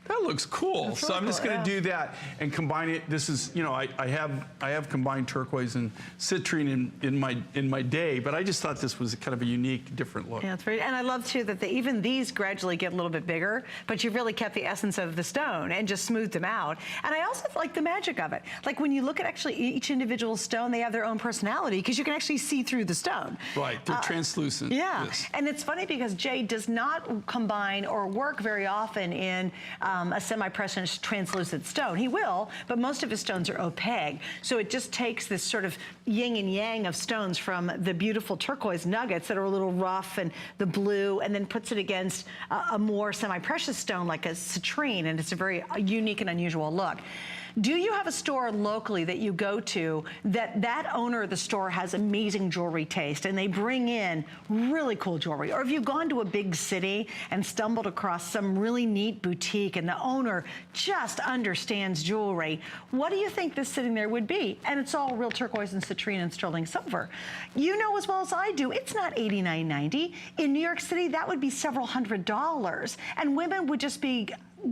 [SPEAKER 2] That looks cool.
[SPEAKER 1] That's
[SPEAKER 2] So
[SPEAKER 1] really
[SPEAKER 2] I'm just
[SPEAKER 1] cool,
[SPEAKER 2] going to do that and combine it. This is, you know, I have combined turquoise and citrine in my day, but I just thought this was kind of a unique, different look.
[SPEAKER 1] Yeah, it's very, and I love too that even these gradually get a little bit bigger, but you've really kept the essence of the stone and just smoothed them out. And I also like the magic of it. Like when you look at actually each individual stone, they have their own personality because you can actually see through the stone.
[SPEAKER 2] Right, they're translucent.
[SPEAKER 1] Yeah,
[SPEAKER 2] Yes.
[SPEAKER 1] and it's funny because Jay does not combine or work very often in a semi-precious translucent stone. He will, but most of his stones are opaque. So it just takes this sort of yin and yang of stones from the beautiful turquoise nuggets that are a little rough and the blue, and then puts it against a more semi-precious stone like a citrine, and it's a very unique and unusual look. Do you have a store locally that you go to that owner of the store has amazing jewelry taste and they bring in really cool jewelry? Or have you gone to a big city and stumbled across some really neat boutique and the owner just understands jewelry? What do you think this sitting there would be? And it's all real turquoise and citrine and sterling silver. You know as well as I do, it's not $89.90. In New York City, that would be several $100s. And women would just be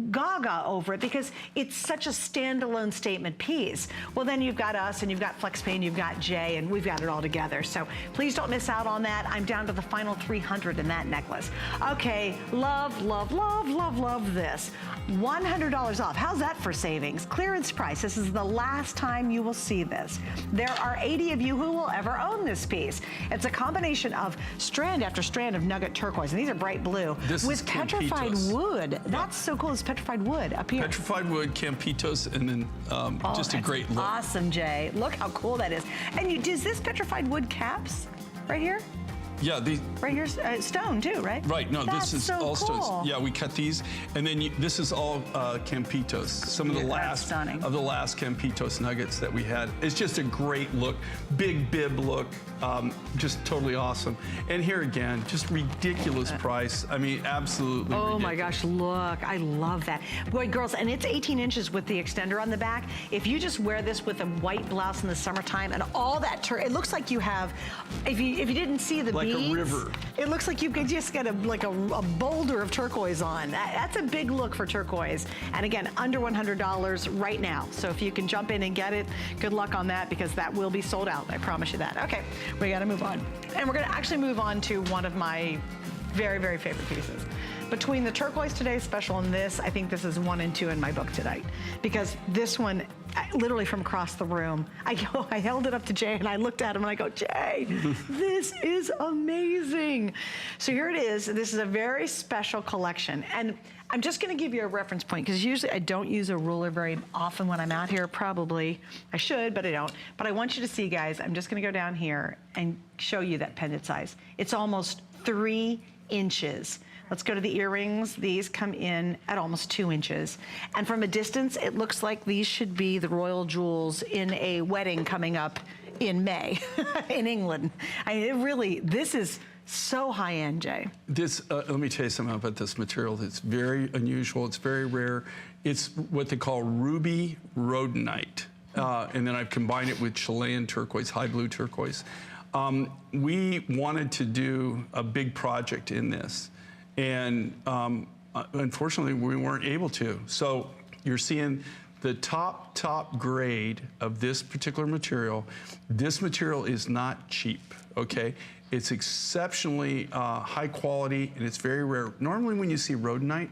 [SPEAKER 1] gaga over it because it's such a standalone statement piece. Well, then you've got us and you've got FlexPay and you've got Jay, and we've got it all together. So please don't miss out on that. I'm down to the final 300 in that necklace. Okay, love, love, love, love, love this. $100 off. How's that for savings? Clearance price. This is the last time you will see this. There are 80 of you who will ever own this piece. It's a combination of strand after strand of nugget turquoise, and these are bright blue,
[SPEAKER 2] This
[SPEAKER 1] with
[SPEAKER 2] is
[SPEAKER 1] petrified
[SPEAKER 2] Campitos.
[SPEAKER 1] wood. That's so cool. It's petrified wood up here.
[SPEAKER 2] Petrified wood, Campitos, and then just a
[SPEAKER 1] that's
[SPEAKER 2] great look.
[SPEAKER 1] Awesome, Jay. Look how cool that is. And is this petrified wood caps right here?
[SPEAKER 2] Yeah,
[SPEAKER 1] Right here's stone too, right?
[SPEAKER 2] right. No,
[SPEAKER 1] That's
[SPEAKER 2] this is
[SPEAKER 1] so
[SPEAKER 2] all
[SPEAKER 1] cool.
[SPEAKER 2] stones. Yeah, we cut these, and then this is all Campitos. Some of the
[SPEAKER 1] Yeah, that's
[SPEAKER 2] last
[SPEAKER 1] stunning.
[SPEAKER 2] of the last Campitos nuggets that we had. It's just a great look, big bib look. Just totally awesome. And here again, just ridiculous price. I mean, absolutely
[SPEAKER 1] Oh
[SPEAKER 2] ridiculous.
[SPEAKER 1] my gosh, look, I love that. Boy, girls, and it's 18 inches with the extender on the back. If you just wear this with a white blouse in the summertime and all that, it looks like you have, if you didn't see the
[SPEAKER 2] like
[SPEAKER 1] beads,
[SPEAKER 2] a river.
[SPEAKER 1] It looks like you've just got a boulder of turquoise on. That's a big look for turquoise. And again, under $100 right now. So if you can jump in and get it, good luck on that, because that will be sold out. I promise you that. Okay, we got to move on. And we're going to actually move on to one of my very, very favorite pieces. Between the turquoise today's special and this, I think this is 1 and 2 in my book tonight, because this one, literally from across the room, I held it up to Jay and I looked at him and I go, Jay, this is amazing. So here it is. This is a very special collection. And I'm just going to give you a reference point, because usually I don't use a ruler very often when I'm out here. Probably I should, but I don't. But I want you to see, guys, I'm just going to go down here and show you that pendant size. It's almost 3 inches. Let's go to the earrings. These come in at almost 2 inches. And from a distance, it looks like these should be the royal jewels in a wedding coming up in May in England. I mean, it really, this is so high-end, Jay.
[SPEAKER 2] This, let me tell you something about this material. It's very unusual. It's very rare. It's what they call ruby rhodonite. And then I've combined it with Chilean turquoise, high blue turquoise. We wanted to do a big project in this. And unfortunately, we weren't able to. So you're seeing the top grade of this particular material. This material is not cheap, okay? It's exceptionally high quality, and it's very rare. Normally when you see rhodonite,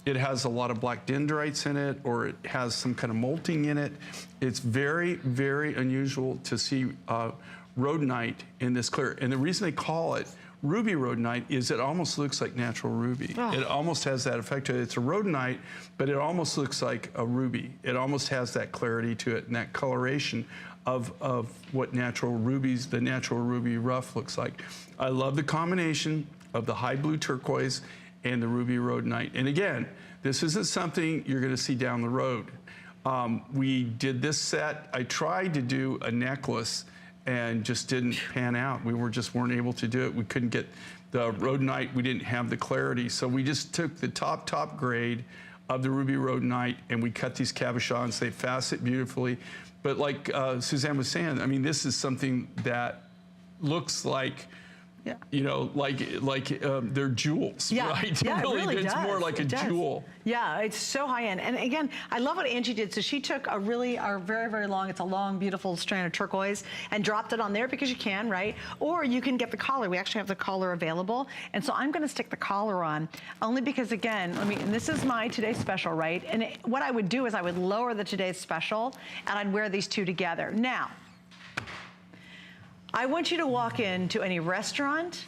[SPEAKER 2] it has a lot of black dendrites in it, or it has some kind of molting in it. It's very, very unusual to see rhodonite in this clear. And the reason they call it ruby rhodonite is it almost looks like natural ruby. Oh. It almost has that effect to it. It's a rhodonite, but it almost looks like a ruby. It almost has that clarity to it and that coloration of what natural rubies, the natural ruby rough looks like. I love the combination of the high blue turquoise and the ruby rhodonite. And again, this isn't something you're gonna see down the road. We did this set. I tried to do a necklace and just didn't pan out. We weren't able to do it. We couldn't get the rhodonite. We didn't have the clarity. So we just took the top grade of the ruby rhodonite and we cut these cabochons. They facet beautifully. But like Suzanne was saying, I mean, this is something that looks like, yeah, you know, like they're jewels,
[SPEAKER 1] yeah,
[SPEAKER 2] right?
[SPEAKER 1] Yeah,
[SPEAKER 2] really,
[SPEAKER 1] it
[SPEAKER 2] it's
[SPEAKER 1] does.
[SPEAKER 2] more like a jewel.
[SPEAKER 1] Yeah, it's so high end. And again, I love what Angie did. So she took a very, very long, it's a long, beautiful strand of turquoise and dropped it on there, because you can, right? Or you can get the collar. We actually have the collar available. And so I'm gonna stick the collar on, only because again, and this is my today's special, right? And what I would do is I would lower the today's special and I'd wear these two together. Now, I want you to walk into any restaurant.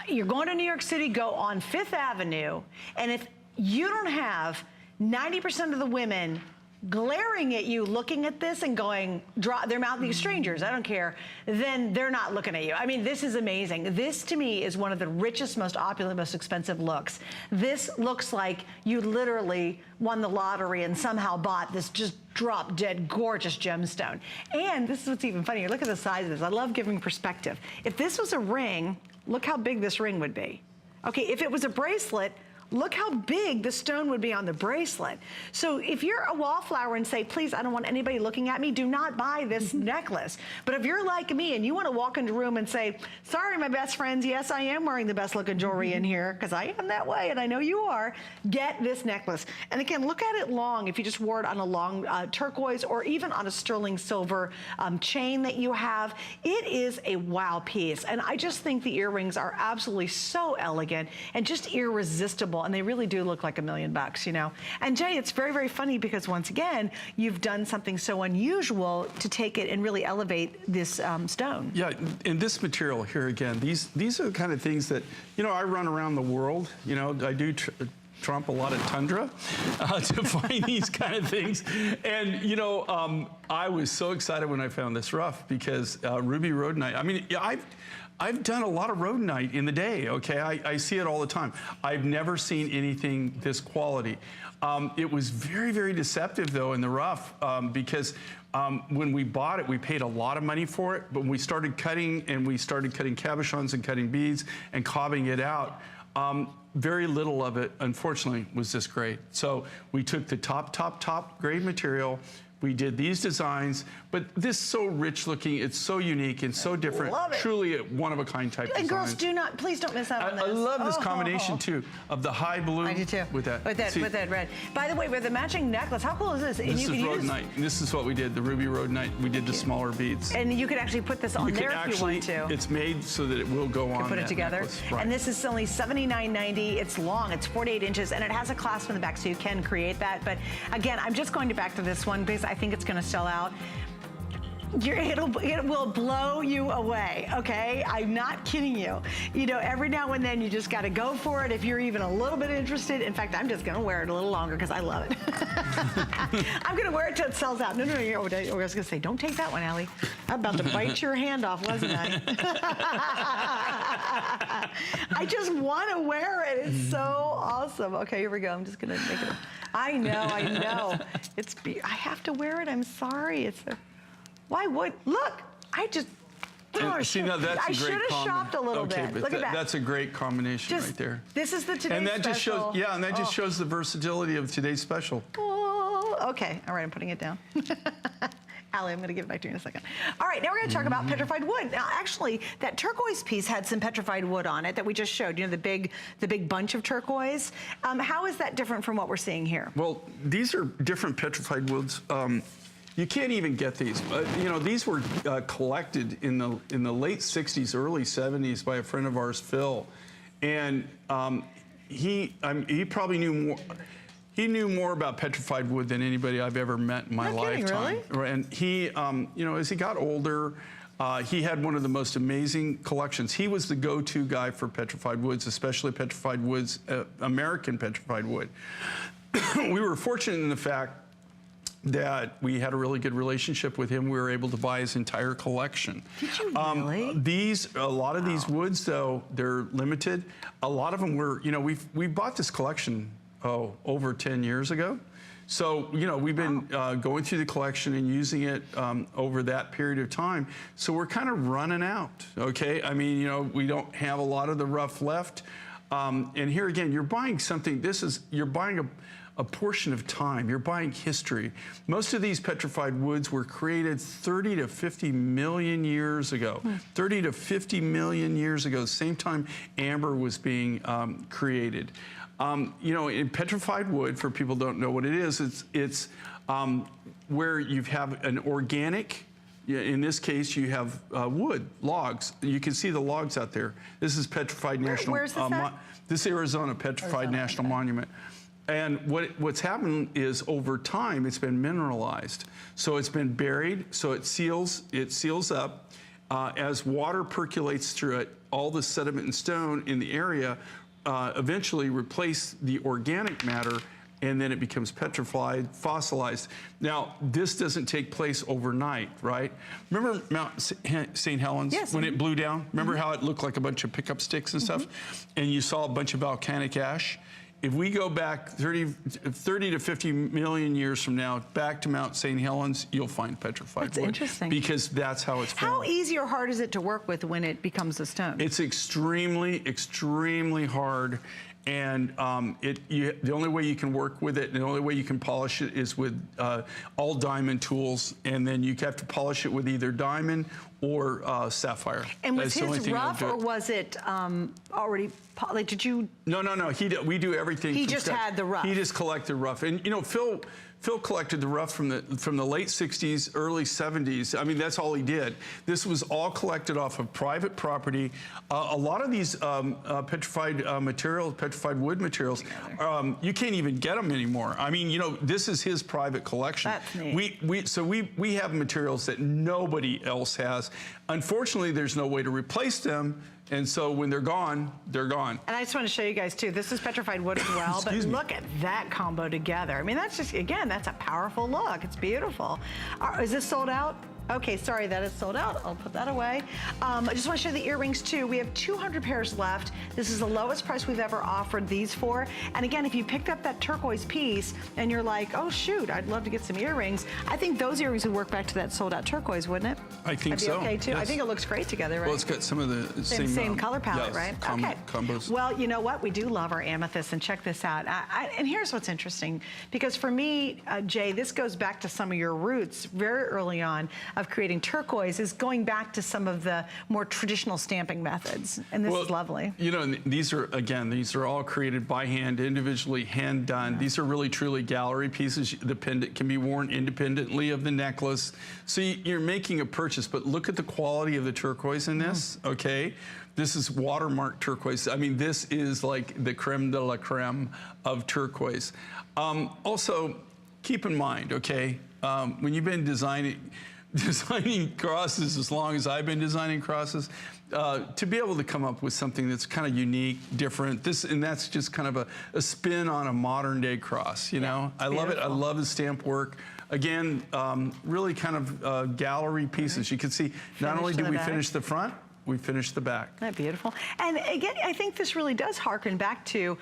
[SPEAKER 1] You're going to New York City, go on 5th Avenue, and if you don't have 90% of the women glaring at you, looking at this and going, draw their mouth, these strangers, I don't care, then they're not looking at you. I mean, this is amazing. This, to me, is one of the richest, most opulent, most expensive looks. This looks like you literally won the lottery and somehow bought this just drop dead gorgeous gemstone. And this is what's even funnier. Look at the size of this. I love giving perspective. If this was a ring, look how big this ring would be. Okay, if it was a bracelet, look how big the stone would be on the bracelet. So if you're a wallflower and say, please, I don't want anybody looking at me, do not buy this necklace. But if you're like me and you want to walk into a room and say, sorry, my best friends, yes, I am wearing the best looking jewelry in here, because I am that way and I know you are, get this necklace. And again, look at it long. If you just wore it on a long turquoise or even on a sterling silver chain that you have, it is a wow piece. And I just think the earrings are absolutely so elegant and just irresistible. And they really do look like $1 million, you know. And Jay, it's very, very funny, because once again, you've done something so unusual to take it and really elevate this stone. Yeah,
[SPEAKER 2] and this material here again, these are the kind of things that, you know, I run around the world, you know, I do trump a lot of tundra to find these kind of things. And, you know, I was so excited when I found this rough, because ruby rhodonite, I mean, I've done a lot of rhodonite in the day, okay? I see it all the time. I've never seen anything this quality. It was very, very deceptive, though, in the rough, because when we bought it, we paid a lot of money for it, but when we started cutting, and we started cutting cabochons and cutting beads and cobbing it out, very little of it, unfortunately, was this great. So we took the top grade material. We did these designs, but this is so rich looking, it's so unique and so different.
[SPEAKER 1] Love it.
[SPEAKER 2] Truly a one-of-a-kind type
[SPEAKER 1] And
[SPEAKER 2] design.
[SPEAKER 1] girls, please don't miss out on this.
[SPEAKER 2] I love this combination too, of the high blue
[SPEAKER 1] I do too.
[SPEAKER 2] with that.
[SPEAKER 1] With that red. By the way, with the matching necklace, how cool is this?
[SPEAKER 2] This is rhodonite. This is what we did, the ruby rhodonite. We did the smaller beads.
[SPEAKER 1] And you could actually put this on there if you want to.
[SPEAKER 2] It's made so that it will go on.
[SPEAKER 1] Put it together.
[SPEAKER 2] Right.
[SPEAKER 1] And this is only $79.90. It's long, it's 48 inches, and it has a clasp in the back, so you can create that. But again, I'm just going back to this one because I think it's going to sell out. It will blow you away, okay? I'm not kidding you. You know, every now and then you just got to go for it if you're even a little bit interested. In fact, I'm just going to wear it a little longer because I love it. I'm going to wear it till it sells out. No, I was going to say, don't take that one, Allie. I'm about to bite your hand off, wasn't I? I just want to wear it. It's so awesome. Okay, here we go. I'm just going to make it. I know. I have to wear it. I'm sorry. Why would, look, I just,
[SPEAKER 2] see, now that's
[SPEAKER 1] I should have shopped a little bit.
[SPEAKER 2] But
[SPEAKER 1] Look at that.
[SPEAKER 2] That's a great combination right there.
[SPEAKER 1] This is the today's
[SPEAKER 2] and that just
[SPEAKER 1] special.
[SPEAKER 2] shows, yeah, and that just shows the versatility of today's special.
[SPEAKER 1] Oh, okay, all right, I'm putting it down. Allie, I'm going to give it back to you in a second. All right, now we're going to talk about petrified wood. Now, actually, that turquoise piece had some petrified wood on it that we just showed. You know, the big bunch of turquoise. How is that different from what we're seeing here?
[SPEAKER 2] Well, these are different petrified woods. You can't even get these. You know, these were collected in the late 60s, early 70s by a friend of ours, Phil, and he probably knew more. He knew more about petrified wood than anybody I've ever met in my lifetime.
[SPEAKER 1] Really?
[SPEAKER 2] And he, you know, as he got older, he had one of the most amazing collections. He was the go-to guy for petrified woods, especially petrified woods, American petrified wood. We were fortunate in the fact that we had a really good relationship with him. We were able to buy his entire collection.
[SPEAKER 1] Did you really?
[SPEAKER 2] A lot of these woods, though, they're limited. A lot of them were, you know, we bought this collection, over 10 years ago. So, you know, we've been going through the collection and using it over that period of time. So we're kind of running out, okay? I mean, you know, we don't have a lot of the rough left. And here again, you're buying something, you're buying a portion of time. You're buying history. Most of these petrified woods were created 30 to 50 million years ago. 30 to 50 million years ago, same time amber was being created. You know, in petrified wood, for people who don't know what it is, it's where you have an organic, in this case, you have wood, logs. You can see the logs out there. This is Petrified National.
[SPEAKER 1] Where's this at?
[SPEAKER 2] This Arizona Petrified National Monument. And what's happened is over time, it's been mineralized. So it's been buried, so it seals up. As water percolates through it, all the sediment and stone in the area eventually replace the organic matter, and then it becomes petrified, fossilized. Now, this doesn't take place overnight, right? Remember Mount St. Helens?
[SPEAKER 1] Yes.
[SPEAKER 2] When it blew down? Remember how it looked like a bunch of pickup sticks and stuff? And you saw a bunch of volcanic ash? If we go back 30 to 50 million years from now, back to Mount St. Helens, you'll find petrified wood.
[SPEAKER 1] That's interesting.
[SPEAKER 2] Because that's how it's formed.
[SPEAKER 1] How easy or hard is it to work with when it becomes a stone?
[SPEAKER 2] It's extremely, extremely hard. And the only way you can work with it, and the only way you can polish it is with all diamond tools. And then you have to polish it with either diamond or sapphire.
[SPEAKER 1] And was his rough, or was it already, like, did you?
[SPEAKER 2] No. We do everything.
[SPEAKER 1] He just had the rough.
[SPEAKER 2] He just collected rough. And, you know, Phil collected the rough from the late 60s, early 70s. I mean, that's all he did. This was all collected off of private property. A lot of these petrified wood materials, you can't even get them anymore. I mean, you know, this is his private collection.
[SPEAKER 1] That's neat.
[SPEAKER 2] So we have materials that nobody else has. Unfortunately, there's no way to replace them. And so when they're gone, they're gone.
[SPEAKER 1] And I just want to show you guys too, this is petrified wood as well, but look at that combo together. I mean, that's just, again, that's a powerful look. It's beautiful. Is this sold out? Okay, sorry, that is sold out. I'll put that away. I just want to show the earrings too. We have 200 pairs left. This is the lowest price we've ever offered these for. And again, if you picked up that turquoise piece and you're like, oh shoot, I'd love to get some earrings, I think those earrings would work back to that sold out turquoise, wouldn't it?
[SPEAKER 2] I think
[SPEAKER 1] That'd be
[SPEAKER 2] so.
[SPEAKER 1] okay too.
[SPEAKER 2] Yes.
[SPEAKER 1] I think it looks great together, right?
[SPEAKER 2] Well, it's got some of the
[SPEAKER 1] same color palette,
[SPEAKER 2] yes,
[SPEAKER 1] right? Okay.
[SPEAKER 2] Combos.
[SPEAKER 1] Well, you know what? We do love our amethyst, and check this out. And here's what's interesting, because for me, Jay, this goes back to some of your roots very early on of creating turquoise, is going back to some of the more traditional stamping methods, and this is lovely.
[SPEAKER 2] You know, these are all created by hand, individually, hand done. These are really truly gallery pieces. The pendant can be worn independently of the necklace. So you're making a purchase, but look at the quality of the turquoise in this, okay? This is watermark turquoise. I mean, this is like the creme de la creme of turquoise. Also, keep in mind, okay, when you've been designing crosses as long as I've been designing crosses, to be able to come up with something that's kind of unique, different, and that's just kind of a spin on a modern day cross, you know? I love it. I love the stamp work. Again, really kind of gallery pieces. You can see, not only do we finish the front, we finish the back.
[SPEAKER 1] Isn't that beautiful? And again, I think this really does harken back to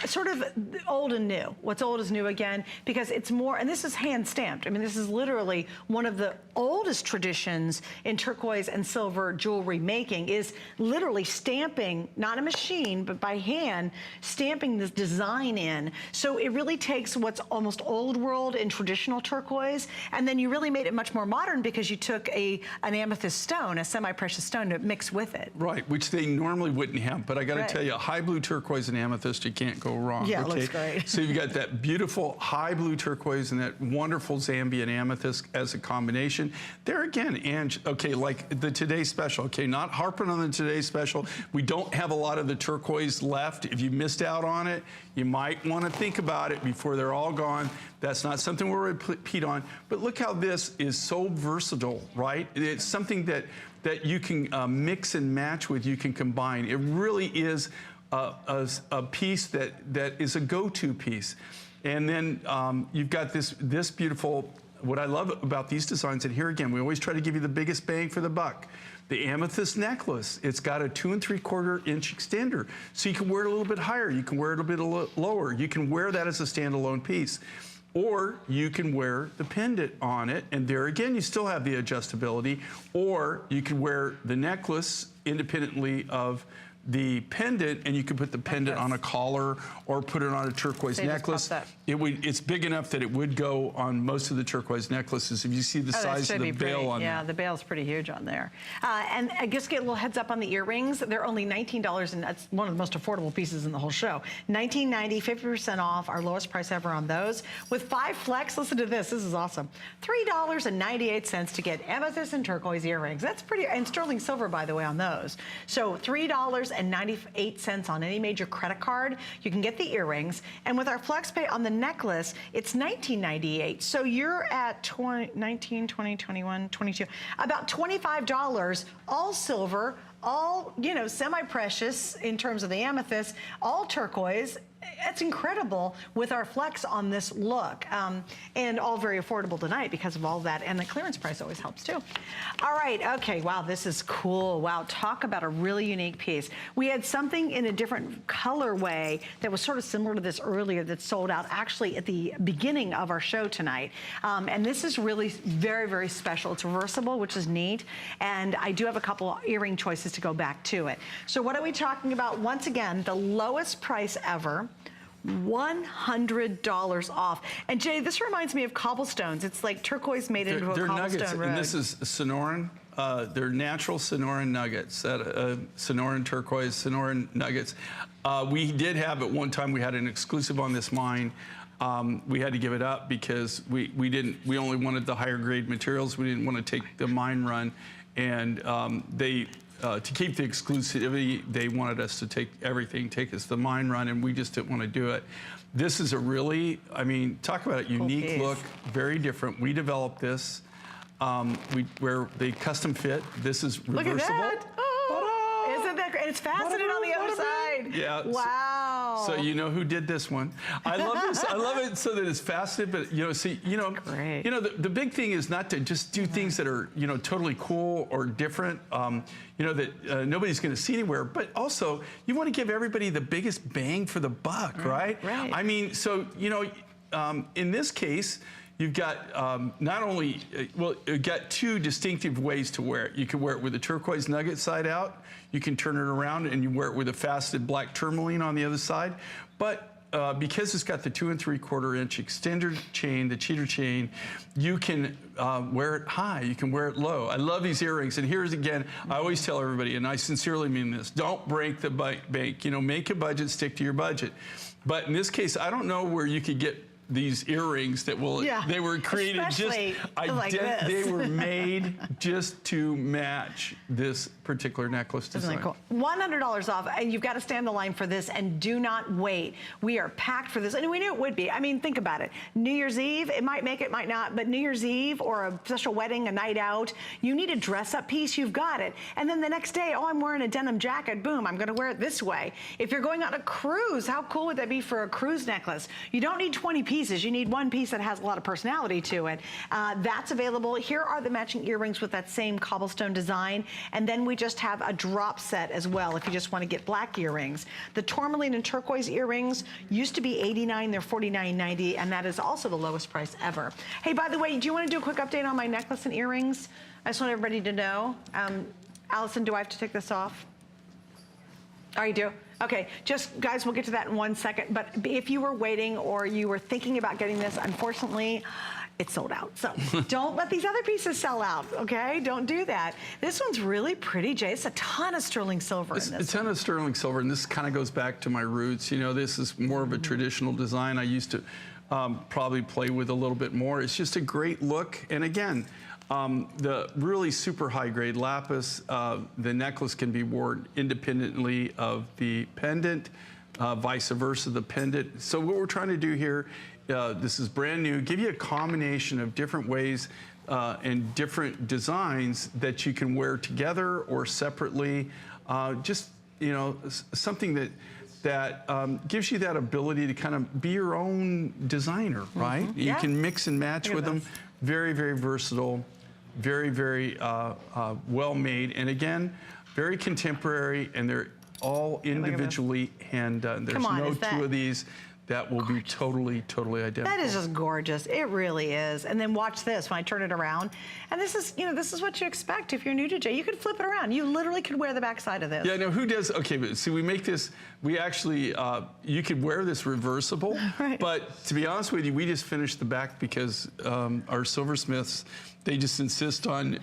[SPEAKER 1] sort of old and new. What's old is new again, because it's more, and this is hand stamped. I mean, this is literally one of the oldest traditions in turquoise and silver jewelry making, is literally stamping, not a machine, but by hand, stamping this design in. So it really takes what's almost old world in traditional turquoise, and then you really made it much more modern because you took an amethyst stone, a semi-precious stone, to mix with it.
[SPEAKER 2] Right, which they normally wouldn't have, but I gotta tell you, high blue turquoise and amethyst, you can't go wrong.
[SPEAKER 1] Yeah,
[SPEAKER 2] okay?
[SPEAKER 1] it looks great.
[SPEAKER 2] So you've got that beautiful high blue turquoise and that wonderful Zambian amethyst as a combination. There again, and okay, like the Today Special, okay, not harping on the Today Special. We don't have a lot of the turquoise left. If you missed out on it, you might want to think about it before they're all gone. That's not something we'll repeat on, but look how this is so versatile, right? It's something that you can mix and match with, you can combine. It really is a piece that is a go-to piece. And then you've got this beautiful, what I love about these designs, and here again, we always try to give you the biggest bang for the buck. The amethyst necklace, it's got a 2 3/4 inch extender. So you can wear it a little bit higher, you can wear it a bit lower. You can wear that as a standalone piece. Or you can wear the pendant on it, and there again, you still have the adjustability. Or you can wear the necklace independently of the pendant, and you can put the pendant on a collar or put it on a turquoise necklace. It's big enough that it would go on most of the turquoise necklaces. If you see the size of the bail on
[SPEAKER 1] yeah, the bail's pretty huge on there. And I guess get a little heads up on the earrings. They're only $19, and that's one of the most affordable pieces in the whole show. $19.90, 50% off, our lowest price ever on those. With 5 flex, listen to this is awesome. $3.98 to get amethyst and turquoise earrings. That's pretty, and sterling silver, by the way, on those. So $3.98 on any major credit card. You can get the earrings, and with our flex pay on the necklace, it's $19.98. So you're at 19, 20, 21, 22, about $25, all silver, all, you know, semi-precious in terms of the amethyst, all turquoise. It's incredible with our flex on this look, and all very affordable tonight because of all that, and the clearance price always helps too. All right, okay, wow, this is cool. Wow, talk about a really unique piece. We had something in a different colorway that was sort of similar to this earlier that sold out actually at the beginning of our show tonight, and this is really very, very special. It's reversible, which is neat, and I do have a couple earring choices to go back to it. So what are we talking about? Once again, the lowest price ever, $100 off. And Jay, this reminds me of cobblestones. It's like turquoise made into a cobblestone
[SPEAKER 2] nuggets,
[SPEAKER 1] road.
[SPEAKER 2] and this is Sonoran. They're natural Sonoran nuggets, Sonoran turquoise, Sonoran nuggets. We did have at one time, we had an exclusive on this mine. We had to give it up because we only wanted the higher grade materials. We didn't want to take the mine run, and to keep the exclusivity, they wanted us to take everything, take us the mine run, and we just didn't want to do it. This is a really, I mean, talk about a unique look, very different. We developed this. Where they custom fit. This is reversible.
[SPEAKER 1] Look at that. Oh, isn't that great? And it's faceted on the other side.
[SPEAKER 2] Yeah.
[SPEAKER 1] Wow.
[SPEAKER 2] So you know who did this one. I love this. I love it so that it's faceted, but
[SPEAKER 1] Great.
[SPEAKER 2] The big thing is not to just do things that are, totally cool or different, that nobody's going to see anywhere, but also you want to give everybody the biggest bang for the buck, right?
[SPEAKER 1] Right.
[SPEAKER 2] I mean, so, in this case, you've got not only, you've got two distinctive ways to wear it. You can wear it with the turquoise nugget side out. You can turn it around and you wear it with a faceted black tourmaline on the other side. But because it's got the 2 3/4 inch extender chain, the cheater chain, you can wear it high, you can wear it low. I love these earrings, and here's again, I always tell everybody, and I sincerely mean this, don't break the bank. Make a budget, stick to your budget. But in this case, I don't know where you could get these earrings that they were created they were made just to match this particular necklace design.
[SPEAKER 1] Isn't that cool? $100 off, and you've got to stand in the line for this, and do not wait. We are packed for this, and we knew it would be. I mean, think about it. New Year's Eve, it might make it, might not, but New Year's Eve or a special wedding, a night out, you need a dress-up piece, you've got it. And then the next day, oh, I'm wearing a denim jacket, boom, I'm gonna wear it this way. If you're going on a cruise, how cool would that be for a cruise necklace? You don't need 20 pieces. You need one piece that has a lot of personality to it. That's available. Here are the matching earrings with that same cobblestone design. And then we just have a drop set as well if you just want to get black earrings. The tourmaline and turquoise earrings used to be $89, they're $49.90, and that is also the lowest price ever. Hey, by the way, do you want to do a quick update on my necklace and earrings? I just want everybody to know. Allison, do I have to take this off? Oh, you do? Okay, just guys, we'll get to that in 1 second. But if you were waiting or you were thinking about getting this, unfortunately, it's sold out. So don't let these other pieces sell out, okay? Don't do that. This one's really pretty, Jay. It's a ton of sterling silver in this.
[SPEAKER 2] A ton of sterling silver, and this kind of goes back to my roots. This is more of a traditional design. I used to probably play with a little bit more. It's just a great look. And again, the really super high grade lapis, the necklace can be worn independently of the pendant, vice versa, the pendant. So what we're trying to do here, this is brand new, give you a combination of different ways and different designs that you can wear together or separately. Just, something that gives you that ability to kind of be your own designer, right? You can mix and match with them. Very, very versatile. Very, very well made, and again, very contemporary, and they're all individually hand done. There's no two of these that will be totally identical.
[SPEAKER 1] That is just gorgeous. It really is. And then watch this when I turn it around. And this is, this is what you expect if you're new to Jay. You could flip it around. You literally could wear the back side of this.
[SPEAKER 2] Yeah, no, who does? Okay, but see, we make this, we actually, you could wear this reversible,
[SPEAKER 1] right.
[SPEAKER 2] But to be honest with you, we just finished the back because our silversmiths, they just insist on,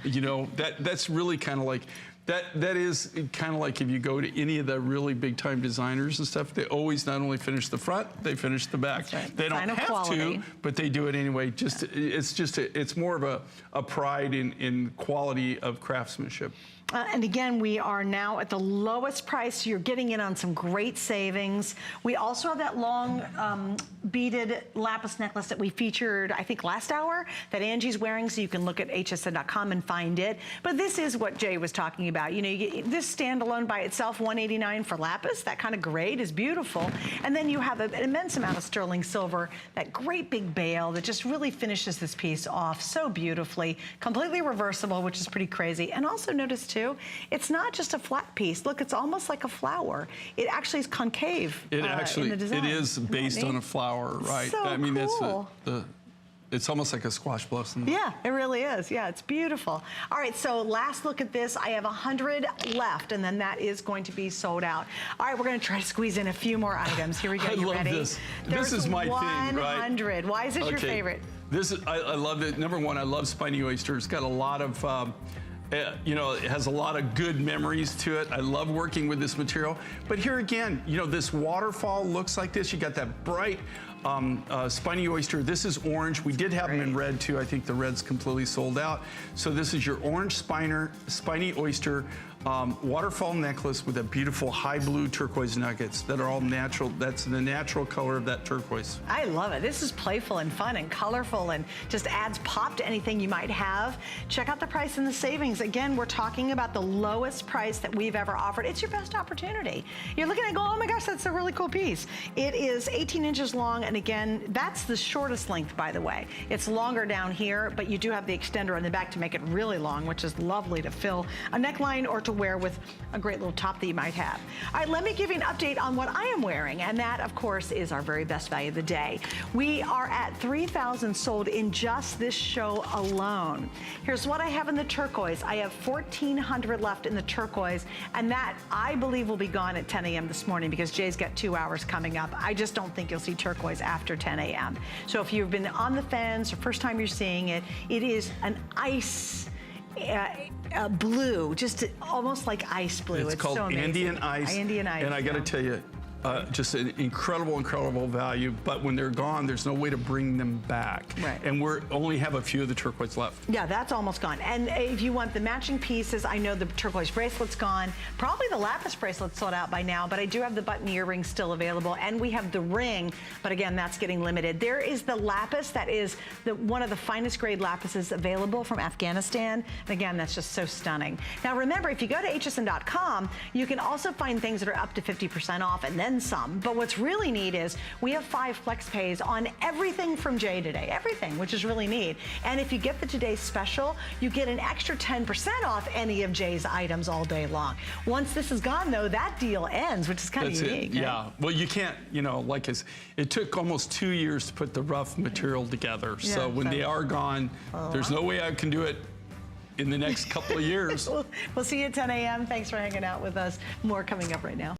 [SPEAKER 2] that's really kind of like, that is kind of like if you go to any of the really big time designers and stuff, they always not only finish the front, they finish the back.
[SPEAKER 1] That's right.
[SPEAKER 2] They don't
[SPEAKER 1] Final
[SPEAKER 2] have
[SPEAKER 1] quality.
[SPEAKER 2] to, but they do it anyway. It's more of a pride in quality of craftsmanship.
[SPEAKER 1] And again, we are now at the lowest price. You're getting in on some great savings. We also have that long beaded lapis necklace that we featured, I think, last hour that Angie's wearing, so you can look at hsn.com and find it. But this is what Jay was talking about. You get this standalone by itself, $189 for lapis. That kind of grade is beautiful. And then you have an immense amount of sterling silver, that great big bail that just really finishes this piece off so beautifully. Completely reversible, which is pretty crazy. And also notice too, it's not just a flat piece. Look, it's almost like a flower. It actually is concave.
[SPEAKER 2] It actually,
[SPEAKER 1] in the design.
[SPEAKER 2] it is based on a flower, right?
[SPEAKER 1] So
[SPEAKER 2] I mean,
[SPEAKER 1] cool.
[SPEAKER 2] it's almost like a squash blossom.
[SPEAKER 1] Yeah, it really is. Yeah, it's beautiful. All right, so last look at this. I have 100 left, and then that is going to be sold out. All right, we're going to try to squeeze in a few more items. Here we go. You ready?
[SPEAKER 2] This.
[SPEAKER 1] There's
[SPEAKER 2] This is my thing, right?
[SPEAKER 1] 100. Why is this your favorite?
[SPEAKER 2] This is, I love it. Number one, I love spiny oyster. It's got a lot of it has a lot of good memories to it. I love working with this material. But here again, this waterfall looks like this. You got that bright spiny oyster. This is orange. We did have them in red too. I think the red's completely sold out. So this is your orange spiny oyster waterfall necklace with a beautiful high blue turquoise nuggets that are all natural. That's the natural color of that turquoise.
[SPEAKER 1] I love it. This is playful and fun and colorful and just adds pop to anything you might have. Check out the price and the savings. Again, we're talking about the lowest price that we've ever offered. It's your best opportunity. You're looking at it and go, oh my gosh, that's a really cool piece. It is 18 inches long, and again, that's the shortest length, by the way. It's longer down here, but you do have the extender on the back to make it really long, which is lovely to fill a neckline or to wear with a great little top that you might have. All right, let me give you an update on what I am wearing, and that, of course, is our very best value of the day. We are at 3,000 sold in just this show alone. Here's what I have in the turquoise. I have 1,400 left in the turquoise, and that, I believe, will be gone at 10 a.m. this morning because Jay's got 2 hours coming up. I just don't think you'll see turquoise after 10 a.m. So if you've been on the fence or first time you're seeing it, it is an ice blue, just almost like ice blue.
[SPEAKER 2] It's called
[SPEAKER 1] so amazing.
[SPEAKER 2] Andean Ice.
[SPEAKER 1] Andean Ice.
[SPEAKER 2] And I got to tell you, just an incredible value. But when they're gone, there's no way to bring them back.
[SPEAKER 1] Right.
[SPEAKER 2] And we only have a few of the turquoise left.
[SPEAKER 1] Yeah, that's almost gone. And if you want the matching pieces, I know the turquoise bracelet's gone. Probably the lapis bracelet's sold out by now, but I do have the button earrings still available. And we have the ring, but again, that's getting limited. There is the lapis that is one of the finest grade lapises available from Afghanistan. And again, that's just so stunning. Now remember, if you go to hsn.com, you can also find things that are up to 50% off and then some. But what's really neat is we have 5 flex pays on everything from Jay today, everything, which is really neat. And if you get the today's special, you get an extra 10% off any of Jay's items all day long. Once this is gone, though, that deal ends, which is kind of unique.
[SPEAKER 2] It. Yeah. Well, you can't, like it took almost 2 years to put the rough material together.
[SPEAKER 1] Yeah,
[SPEAKER 2] so when they are gone, there's no way I can do it in the next couple of years.
[SPEAKER 1] We'll see you at 10 a.m. Thanks for hanging out with us. More coming up right now.